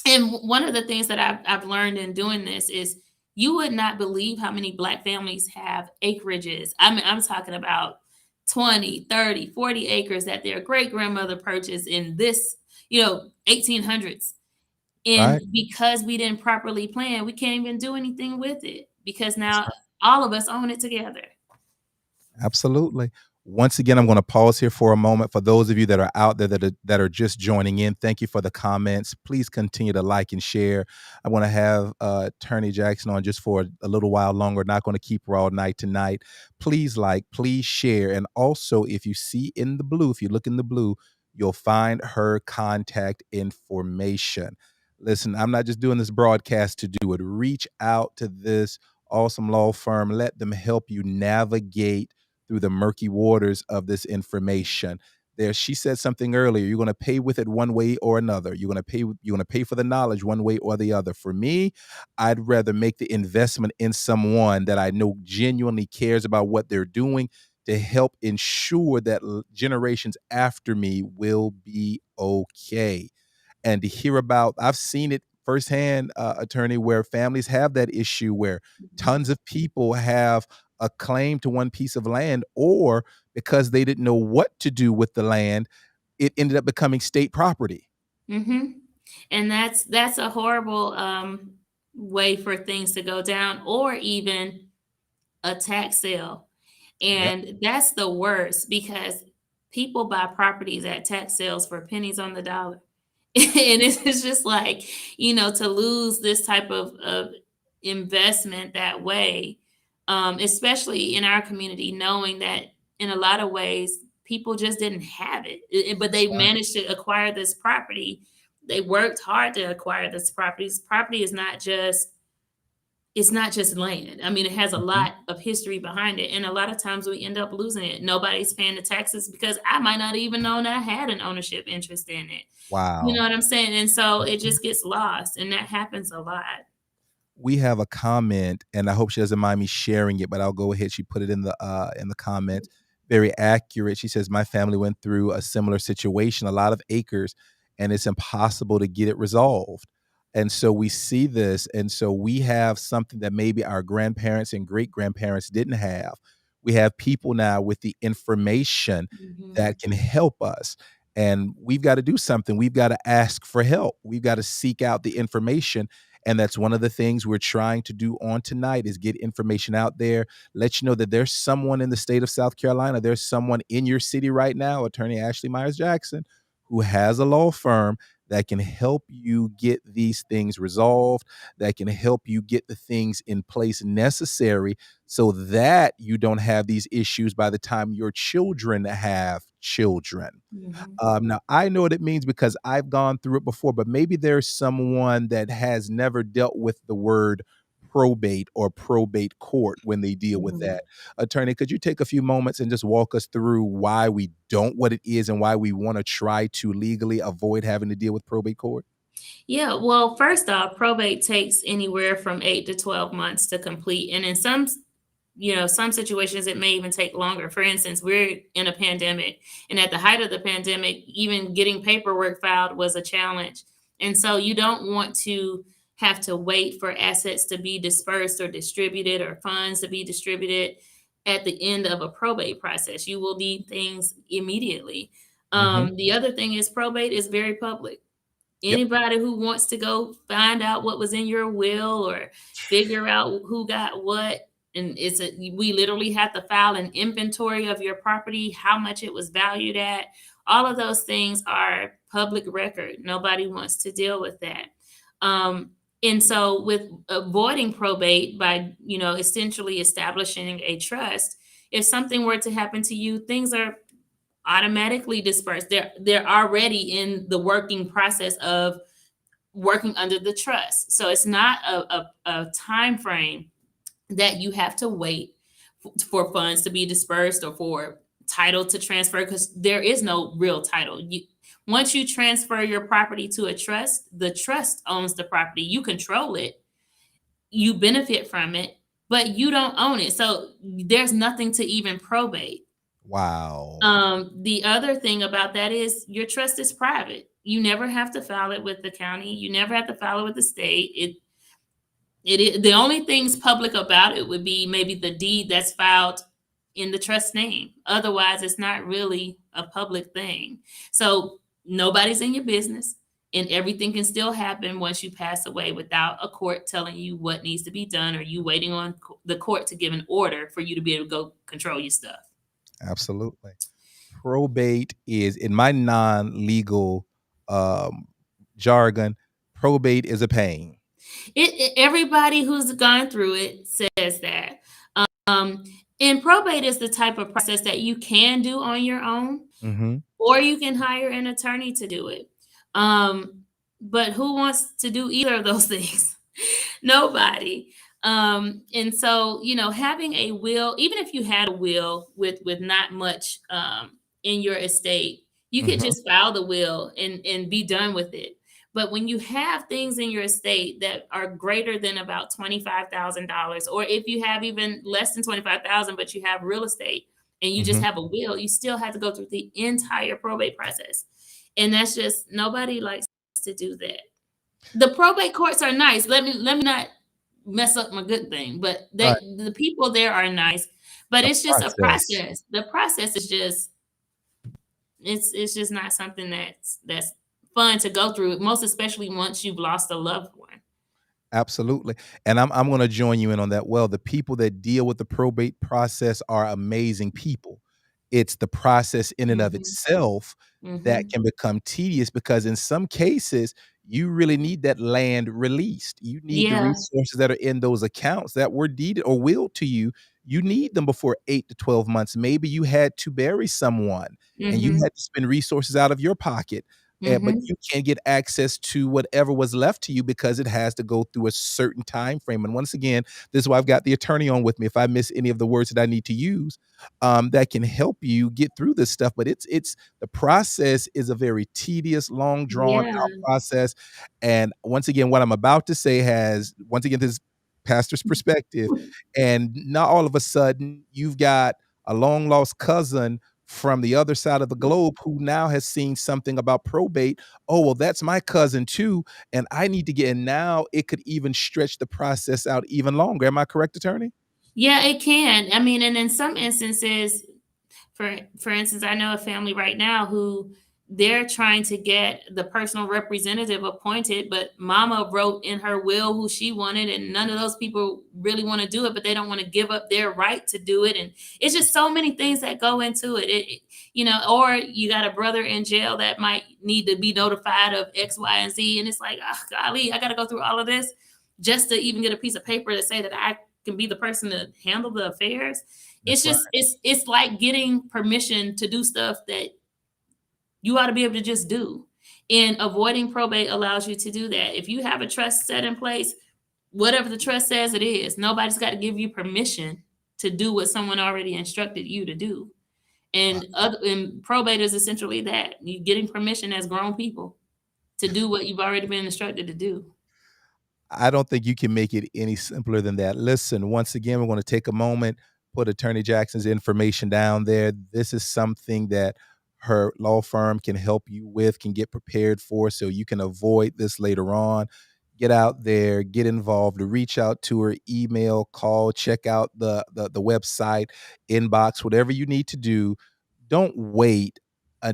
And one of the things that I've learned in doing this is you would not believe how many Black families have acreages. I mean, I'm talking about 20, 30, 40 acres that their great grandmother purchased in this, 1800s. And Right. because we didn't properly plan, we can't even do anything with it because now all of us own it together. Absolutely. Once again, I'm going to pause here for a moment. For those of you that are out there that are just joining in, thank you for the comments. Please continue to like and share. I want to have Attorney Jackson on just for a little while longer. Not going to keep her all night tonight. Please like, please share. And also, if you see in the blue, if you look in the blue, you'll find her contact information. Listen, I'm not just doing this broadcast to do it. Reach out to this awesome law firm. Let them help you navigate through the murky waters of this information. She said something earlier. You're going to pay with it one way or another. You're going to pay for the knowledge one way or the other. For me, I'd rather make the investment in someone that I know genuinely cares about what they're doing to help ensure that generations after me will be okay. And to hear about, I've seen it firsthand, attorney, where families have that issue where tons of people have a claim to one piece of land, or because they didn't know what to do with the land, it ended up becoming state property. Mm-hmm. And that's a horrible way for things to go down, or even a tax sale. And that's the worst because people buy properties at tax sales for pennies on the dollar. And it's just like, to lose this type of investment that way, especially in our community, knowing that in a lot of ways people just didn't have it, but they managed to acquire this property. They worked hard to acquire this property. This property is not just, it's not just land. I mean, it has a Mhm. lot of history behind it. And a lot of times we end up losing it. Nobody's paying the taxes because I might not even know that I had an ownership interest in it. You know Wow. what I'm saying? And so it Mhm. just gets lost. And that happens a lot. We have a comment, and I hope she doesn't mind me sharing it, but I'll go ahead. She put it in the comment. Very accurate. She says, "My family went through a similar situation, a lot of acres, and it's impossible to get it resolved." And so we see this, and so we have something that maybe our grandparents and great-grandparents didn't have. We have people now with the information Mhm. that can help us, and we've gotta do something. We've gotta ask for help. We've gotta seek out the information, and that's one of the things we're trying to do on tonight is get information out there, let you know that there's someone in the state of South Carolina, there's someone in your city right now, Attorney Ashley Myers Jackson, who has a law firm that can help you get these things resolved, that can help you get the things in place necessary so that you don't have these issues by the time your children have children. Mhm. Now I know what it means because I've gone through it before, but maybe there's someone that has never dealt with the word probate or probate court when they deal with Mhm. that. Attorney, could you take a few moments and just walk us through why we don't, what it is, and why we want to try to legally avoid having to deal with probate court? Yeah, well, first off, probate takes anywhere from 8 to 12 months to complete. And in some situations it may even take longer. For instance, we're in a pandemic, and at the height of the pandemic, even getting paperwork filed was a challenge. And so you don't want to have to wait for assets to be dispersed or distributed or funds to be distributed at the end of a probate process. You will need things immediately. Mhm. The other thing is probate is very public. Yep. Anybody who wants to go find out what was in your will or figure out who got what, and we literally have to file an inventory of your property, how much it was valued at. All of those things are public record. Nobody wants to deal with that. Um, and so with avoiding probate by, essentially establishing a trust, if something were to happen to you, things are automatically dispersed. They're already in the working process of working under the trust. So it's not a time frame that you have to wait for funds to be dispersed or for title to transfer, because there is no real title. Once you transfer your property to a trust, the trust owns the property. You control it, you benefit from it, but you don't own it. So there's nothing to even probate. Wow. The other thing about that is your trust is private. You never have to file it with the county. You never have to file it with the state. It is the only things public about it would be maybe the deed that's filed in the trust name. Otherwise, it's not really a public thing. So nobody's in your business, and everything can still happen once you pass away without a court telling you what needs to be done, or you waiting on the court to give an order for you to be able to go control your stuff. Absolutely. Probate is, in my non-legal um, jargon, probate is a pain. Everybody who's gone through it says that. Um, and probate is the type of process that you can do on your own, Mhm. or you can hire an attorney to do it. But who wants to do either of those things? Nobody. And so, having a will, even if you had a will with not much in your estate, you could Mhm. just file the will and be done with it. But when you have things in your estate that are greater than about $25,000, or if you have even less than 25,000, but you have real estate and you just Mhm. have a will, you still have to go through the entire probate process. And that's just, nobody likes to do that. The probate courts are nice. Let me not mess up my good thing, but Right. the people there are nice, but The it's just a process. process. The process is just, it's just not something that's fun to go through, most especially once you've lost a loved one. Absolutely. And I'm gonna join you in on that. Well, the people that deal with the probate process are amazing people. It's the process in and of Mhm, itself that mhm, can become tedious because in some cases, you really need that land released. You need the Yeah. resources that are in those accounts that were deeded or willed to you. You need them before 8 to 12 months. Maybe you had to bury someone and you Mhm. had to spend resources out of your pocket, but Mhm. you can't get access to whatever was left to you because it has to go through a certain time frame. And once again, this is why I've got the attorney on with me. If I miss any of the words that I need to use, that can help you get through this stuff. But it's the process is a very tedious, long, drawn Yeah. out process. And once again, what I'm about to say has once again this pastor's perspective, and not all of a sudden you've got a long lost cousin from the other side of the globe who now has seen something about probate. Oh, well, that's my cousin too, and I need to get in now. It could even stretch the process out even longer. Am I correct, attorney? Yeah, it can. I mean, and in some instances, for instance, I know a family right now who they're trying to get the personal representative appointed, but mama wrote in her will who she wanted, and none of those people really want to do it, but they don't want to give up their right to do it. And it's just so many things that go into it. Or you got a brother in jail that might need to be notified of X, Y, and Z. And it's like, oh, golly, I got to go through all of this just to even get a piece of paper to say that I can be the person to handle the affairs. It's That's right. just it's like getting permission to do stuff that you ought to be able to just do. And avoiding probate allows you to do that. If you have a trust set in place, whatever the trust says it is, nobody's got to give you permission to do what someone already instructed you to do. And probate is essentially that. You getting permission as grown people to do what you've already been instructed to do. I don't think you can make it any simpler than that. Listen, once again, we're going to take a moment, put Attorney Jackson's information down there. This is something that her law firm can help you with, can get prepared for, so you can avoid this later on. Get out there, get involved, reach out to her, email, call, check out the website, inbox, whatever you need to do. Don't wait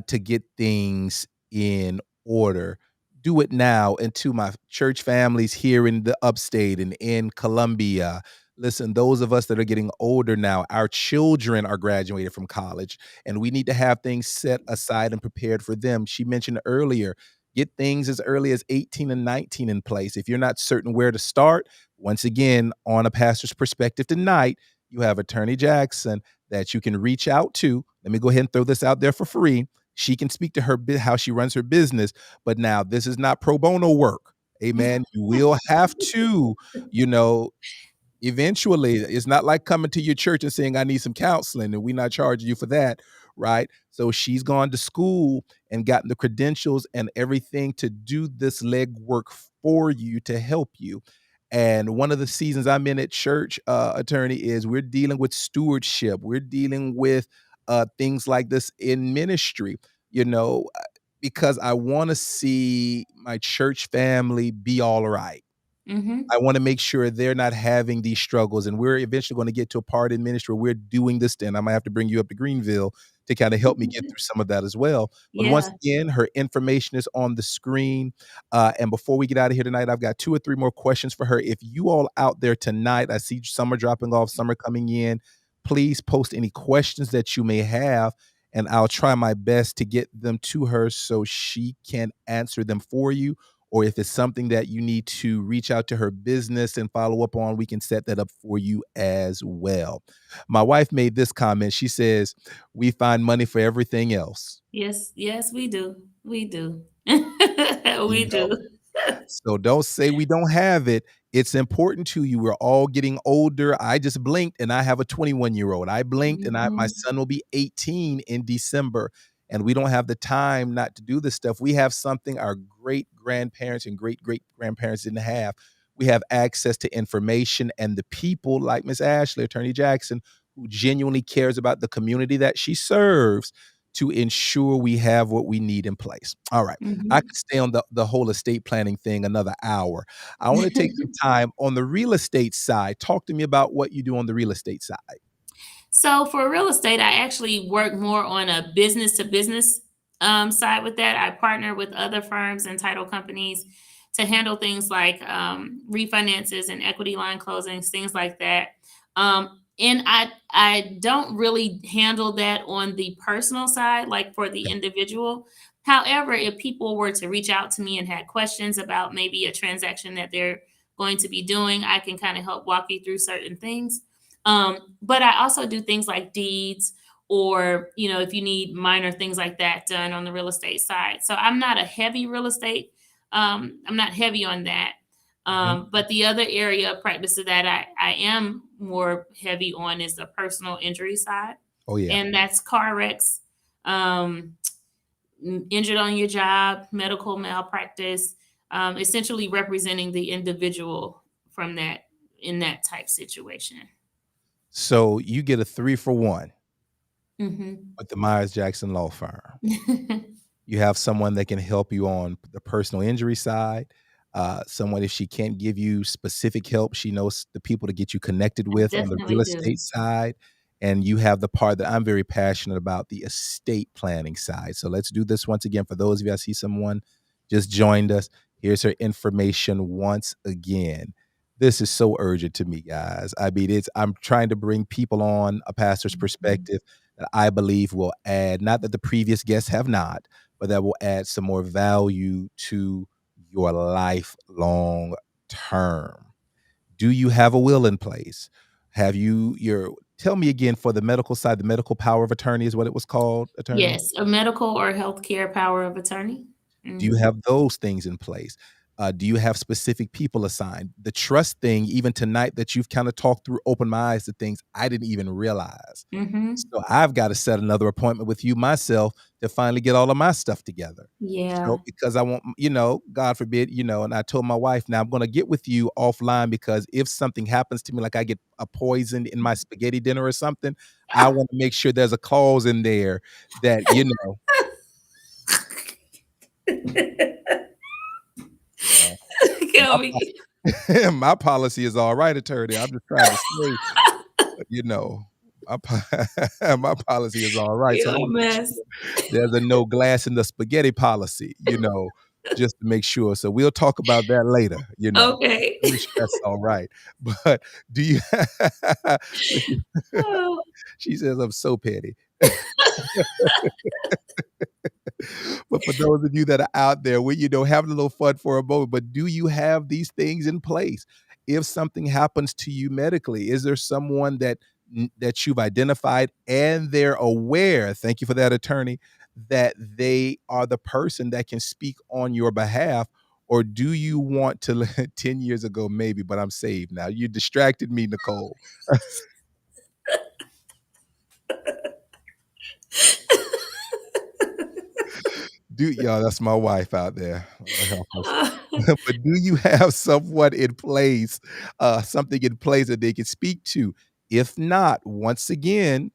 to get things in order. Do it now. And to my church families here in the upstate and in Columbia, listen, those of us that are getting older now, our children are graduating from college, and we need to have things set aside and prepared for them. She mentioned earlier, get things as early as 18 and 19 in place. If you're not certain where to start, once again, on a pastor's perspective tonight, you have Attorney Jackson that you can reach out to. Let me go ahead and throw this out there for free. She can speak to her how she runs her business, but now this is not pro bono work. Amen. You will have to, you know, eventually, it's not like coming to your church and saying, I need some counseling, and we're not charging you for that, right? So she's gone to school and gotten the credentials and everything to do this legwork for you to help you. And one of the seasons I'm in at church, attorney, is we're dealing with stewardship. We're dealing with things like this in ministry, you know, because I want to see my church family be all right. Mm-hmm. I wanna make sure they're not having these struggles, and we're eventually gonna get to a part in ministry where we're doing this then. I might have to bring you up to Greenville to kinda help me get through some of that as well. But once Yeah. again, her information is on the screen, and before we get out of here tonight, I've got 2 or 3 more questions for her. If you all out there tonight, I see some are dropping off, some are coming in, please post any questions that you may have, and I'll try my best to get them to her so she can answer them for you, or if it's something that you need to reach out to her business and follow up on, we can set that up for you as well. My wife made this comment. She says, "We find money for everything else." Yes, yes, we do. We do. You We know, do. so don't say we don't have it. It's important to you. We're all getting older. I just blinked and I have a 21-year-old. I blinked and my Mhm. son will be 18 in December. And we don't have the time not to do this stuff. We have something our great grandparents and great great grandparents didn't have. We have access to information and the people like Miss Ashley, Attorney Jackson, who genuinely cares about the community that she serves to ensure we have what we need in place. All right. I Mhm. could stay on the whole estate planning thing another hour. I want to take some time on the real estate side. Talk to me about what you do on the real estate side. So for real estate, I actually work more on a business to business side with that. I partner with other firms and title companies to handle things like refinances and equity line closings, things like that. And I don't really handle that on the personal side, like for the individual. However, if people were to reach out to me and had questions about maybe a transaction that they're going to be doing, I can kind of help walk you through certain things. But I also do things like deeds, or if you need minor things like that done on the real estate side. So I'm not a heavy real estate. I'm not heavy on that. Mhm. But the other area of practice of that I am more heavy on is the personal injury side, Oh yeah. and that's car wrecks, um, injured on your job, medical malpractice, essentially representing the individual from that in that type situation. So you get a 3 for 1 Hmm. with the Myers Jackson Law Firm. You have someone that can help you on the personal injury side. Someone, if she can't give you specific help, she knows the people to get you connected I with on the real definitely do. estate side. And you have the part that I'm very passionate about, the estate planning side. So let's do this once again. For those of you, I see someone just joined us. Here's her information once again. This is so urgent to me, guys. I mean, I'm trying to bring people on a pastor's Mhm. perspective that I believe will add, not that the previous guests have not, but that will add some more value to your lifelong term. Do you have a will in place? Have you your tell me again, for the medical side, the medical power of attorney is what it was called, attorney? Yes, a medical or healthcare power of attorney. Do you Hmm. have those things in place? Do you have specific people assigned? The trust thing, even tonight that you've kind of talked through, opened my eyes to things I didn't even realize. Hmm. So I've got to set another appointment with you myself to finally get all of my stuff together. Yeah. So because I want, God forbid, and I told my wife, now I'm going to get with you offline, because if something happens to me, like I get a poison in my spaghetti dinner or something, I want to make sure there's a clause in there that, yeah, Kill my me. my policy is all right, attorney. I'm just trying to say, you know, my po my policy is all right, so I You a wanna make mess. sure there's a no glass in the spaghetti policy, just to make sure. So we'll talk about that later, Okay. make sure that's all right. But do you so Oh. she says I'm so petty. But for those of you that are out there, having a little fun for a moment, but do you have these things in place? If something happens to you medically, is there someone that you've identified and they're aware, thank you for that, attorney, that they are the person that can speak on your behalf? Or do you want to 10 years ago, maybe, but I'm saved now. You distracted me, Nicole. Y'all, that's my wife out there. Lord help us. But do you have someone in place, something in place that they can speak to? If not, once again,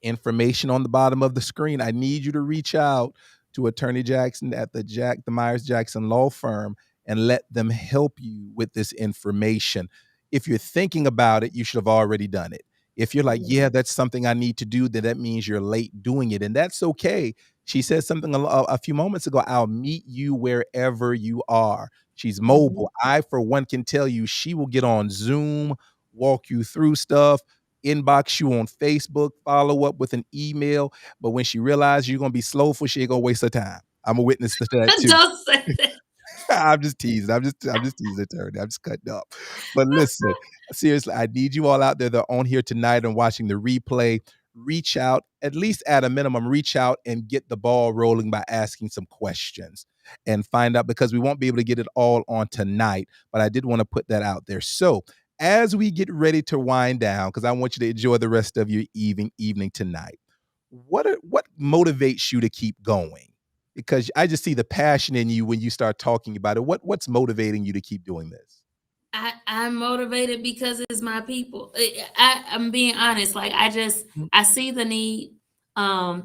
information on the bottom of the screen. I need you to reach out to Attorney Jackson at the Myers Jackson Law Firm and let them help you with this information. If you're thinking about it, you should have already done it. If you're like, Yeah. yeah, that's something I need to do, then that means you're late doing it. And that's okay. She said something a few moments ago. I'll meet you wherever you are. She's Mhm. mobile. I, for one, can tell you she will get on Zoom, walk you through stuff, inbox you on Facebook, follow up with an email. But when she realizes you're gonna be slowful, she ain't gonna waste her time. I'm a witness to that too. Don't say that. I'm just teasing. I'm just teasing, attorney. I'm just cutting up. But listen, seriously, I need you all out there that are on here tonight and watching the replay. Reach out, at least at a minimum, reach out and get the ball rolling by asking some questions and find out, because we won't be able to get it all on tonight. But I did want to put that out there. So as we get ready to wind down, because I want you to enjoy the rest of your evening tonight. What motivates you to keep going? Because I just see the passion in you when you start talking about it. What's motivating you to keep doing this? I'm motivated because it's my people. I'm being honest. Like Mm, I see the need, and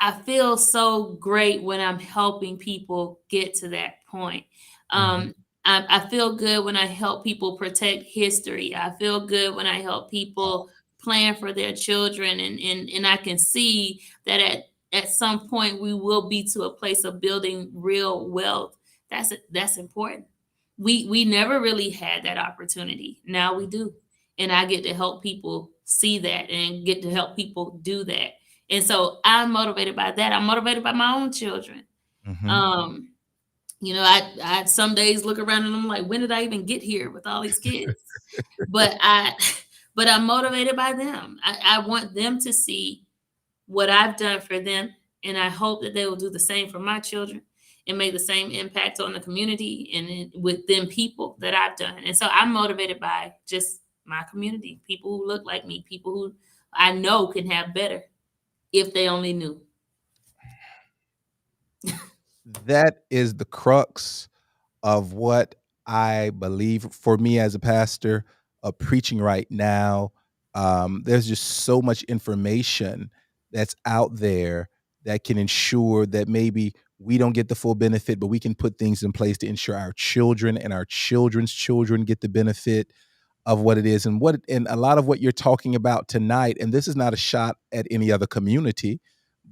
I feel so great when I'm helping people get to that point. mhm, Um, I feel good when I help people protect history. I feel good when I help wow, people plan for their children, and I can see that at some point we will be to a place of building real wealth. That's important. We never really had that opportunity. Now we do, and I get to help people see that and get to help people do that. And so I'm motivated by that. I'm motivated by my own children. Mhm. Um, I some days look around and I'm like, when did I even get here with all these kids? But I but I'm motivated by them. I want them to see what I've done for them, and I hope that they will do the same for my children and make the same impact on the community and with them people that I've done. And so I'm motivated by just my community, people who look like me, people who I know can have better if they only knew. That is the crux of what I believe for me as a pastor, preaching right now. There's just so much information that's out there that can ensure that maybe we don't get the full benefit, but we can put things in place to ensure our children and our children's children get the benefit of what it is. And a lot of what you're talking about tonight, and this is not a shot at any other community,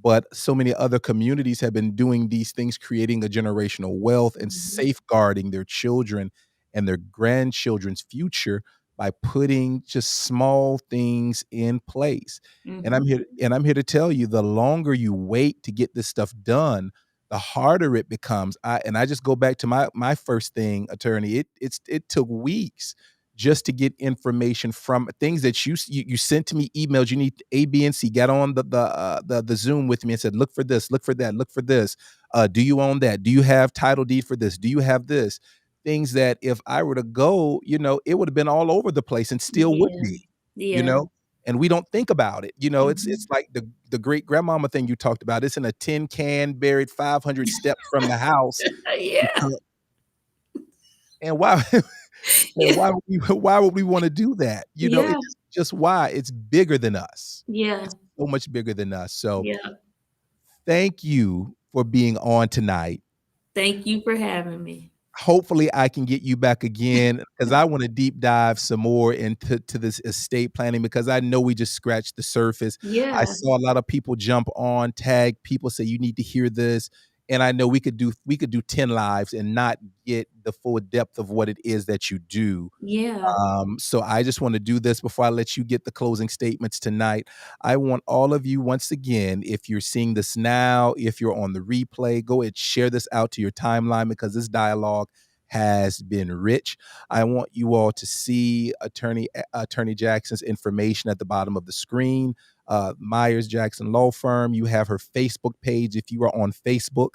but so many other communities have been doing these things, creating a generational wealth and Mhm, safeguarding their children and their grandchildren's future by putting just small things in place. And I'm mhm. here to tell you, the longer you wait to get this stuff done, the harder it becomes. I just go back to my first thing, attorney. It took weeks just to get information from things that you sent to me, emails. You need A, B, and C. Got on the Zoom with me and said, look for this, look for that, look for this. Do you own that? Do you have title deed for this? Do you have this? Things that if I were to go, it would have been all over the place and still would Yeah. be, you Yeah. know. And we don't think about it. It's Mhm. like the great grandmama thing you talked about. It's in a tin can buried 500 steps from the house. Yeah. And why and Yeah. why would we wanna do that? Yeah. It's just why. It's bigger than us. Yeah. It's so much bigger than us. So, Yeah. thank you for being on tonight. Thank you for having me. Hopefully, I can get you back again because I wanna deep dive some more into this estate planning because I know we just scratched the surface. I Yeah. saw a lot of people jump on, tag people, say, "You need to hear this," and I know we could do 10 lives and not get the full depth of what it is that you do. Yeah. So I just want to do this before I let you get the closing statements tonight. I want all of you, once again, if you're seeing this now, if you're on the replay, go ahead, share this out to your timeline because this dialogue has been rich. I want you all to see Attorney Jackson's information at the bottom of the screen. Myers Jackson Law Firm. You have her Facebook page. If you are on Facebook,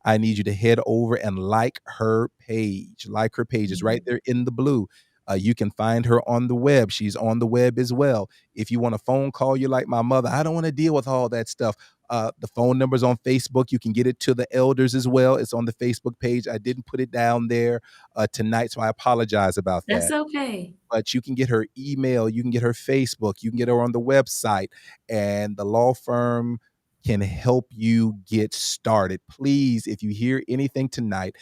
I need you to head over and like her page. Like her page is right Mhm. there in the blue. You can find her on the web. She's on the web as well. If you want a phone call, you're like my mother. I don't want to deal with all that stuff. The phone number's on Facebook. You can get it to the elders as well. It's on the Facebook page. I didn't put it down there tonight, so I apologize about That's that. okay. But you can get her email, you can get her Facebook, you can get her on the website, and the law firm can help you get started. Please, if you hear anything tonight,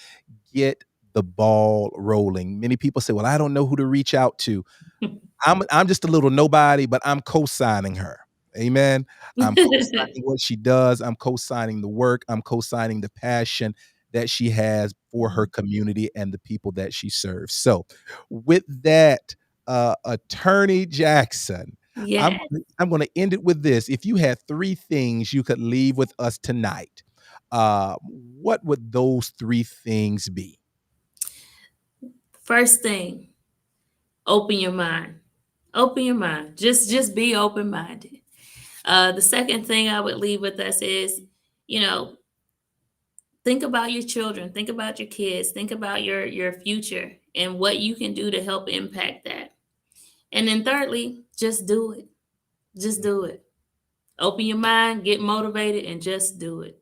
get the ball rolling. Many people say, "Well, I don't know who to reach out to." I'm just a little nobody, but I'm co-signing her. Amen. I'm co-signing what she does. I'm co-signing the work. I'm co-signing the passion that she has for her community and the people that she serves. So, with that, Attorney Jackson, I'm Yeah. I'm going to end it with this. If you had 3 things you could leave with us tonight, what would those 3 things be? First thing, open your mind. Open your mind. Just be open minded. The second thing I would leave with us is, you know, think about your children, think about your kids, think about your future and what you can do to help impact that. And then thirdly, just do it. Just do it. Open your mind, get motivated, and just do it.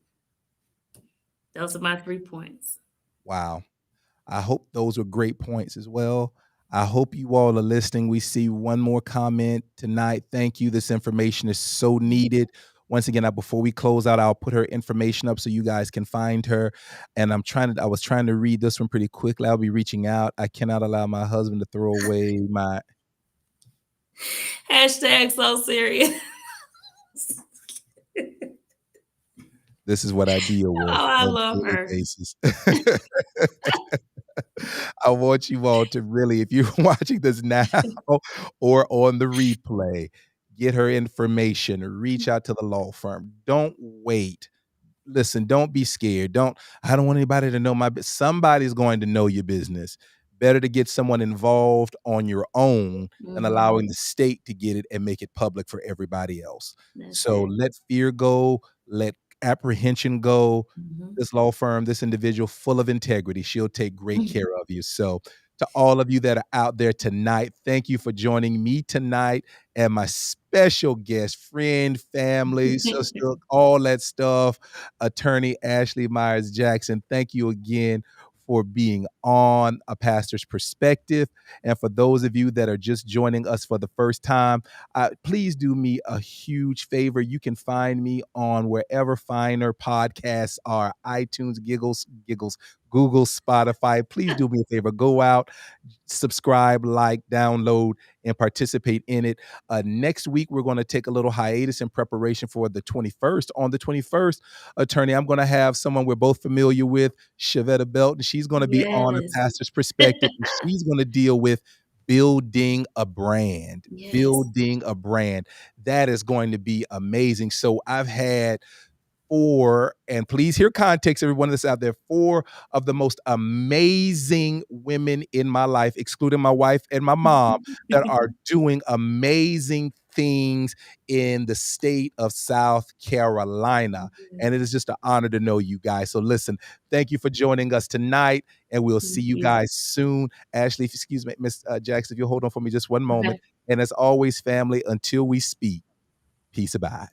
Those are my 3 points. Wow. I hope those were great points as well. I hope you all are listening. We see one more comment tonight. Thank you. This information is so needed. Once again, before we close out, I'll put her information up so you guys can find her. And I was trying to read this one pretty quickly. I'll be reaching out. I cannot allow my husband to throw away my, Hashtag so serious. this is what I deal Oh, with I on a love daily her. basis. I want you all to really, if you're watching this now or on the replay, get her information, reach out to the law firm. Don't wait. Listen, don't be scared. I don't want anybody to know somebody's going to know your business. Better to get someone involved on your own than Mhm. allowing the state to get it and make it public for everybody else. That's So it. let fear go, let apprehension go. Mhm. This law firm, this individual, full of integrity, she'll take great care of you. So to all of you that are out there tonight, thank you for joining me tonight and my special guest, friend, family, sister, all that stuff, attorney Ashley Myers Jackson. Thank you again for being on A Pastor's Perspective. And for those of you that are just joining us for the first time, please do me a huge favor. You can find me on wherever finer podcasts are: iTunes, Giggles, Google, Spotify. Please do me a favor. Go out, subscribe, like, download, and participate in it. Next week, we're going to take a little hiatus in preparation for the 21st. On the 21st, attorney, I'm going to have someone we're both familiar with, Shavetta Belton. She's going to be on A Yes. Pastor's Perspective, and she's going to deal with building a brand. Yes. Building a brand. That is going to be amazing. So I've had four, and please hear context, everyone that's out there, four of the most amazing women in my life, excluding my wife and my mom, that are doing amazing things in the state of South Carolina. And it is just an honor to know you guys. So listen, thank you for joining us tonight, and we'll see Thank you you. guys soon. Ashley, excuse me, Miss Jackson, if you'll hold on for me just one moment. Okay. And as always, family, until we speak, peace abide.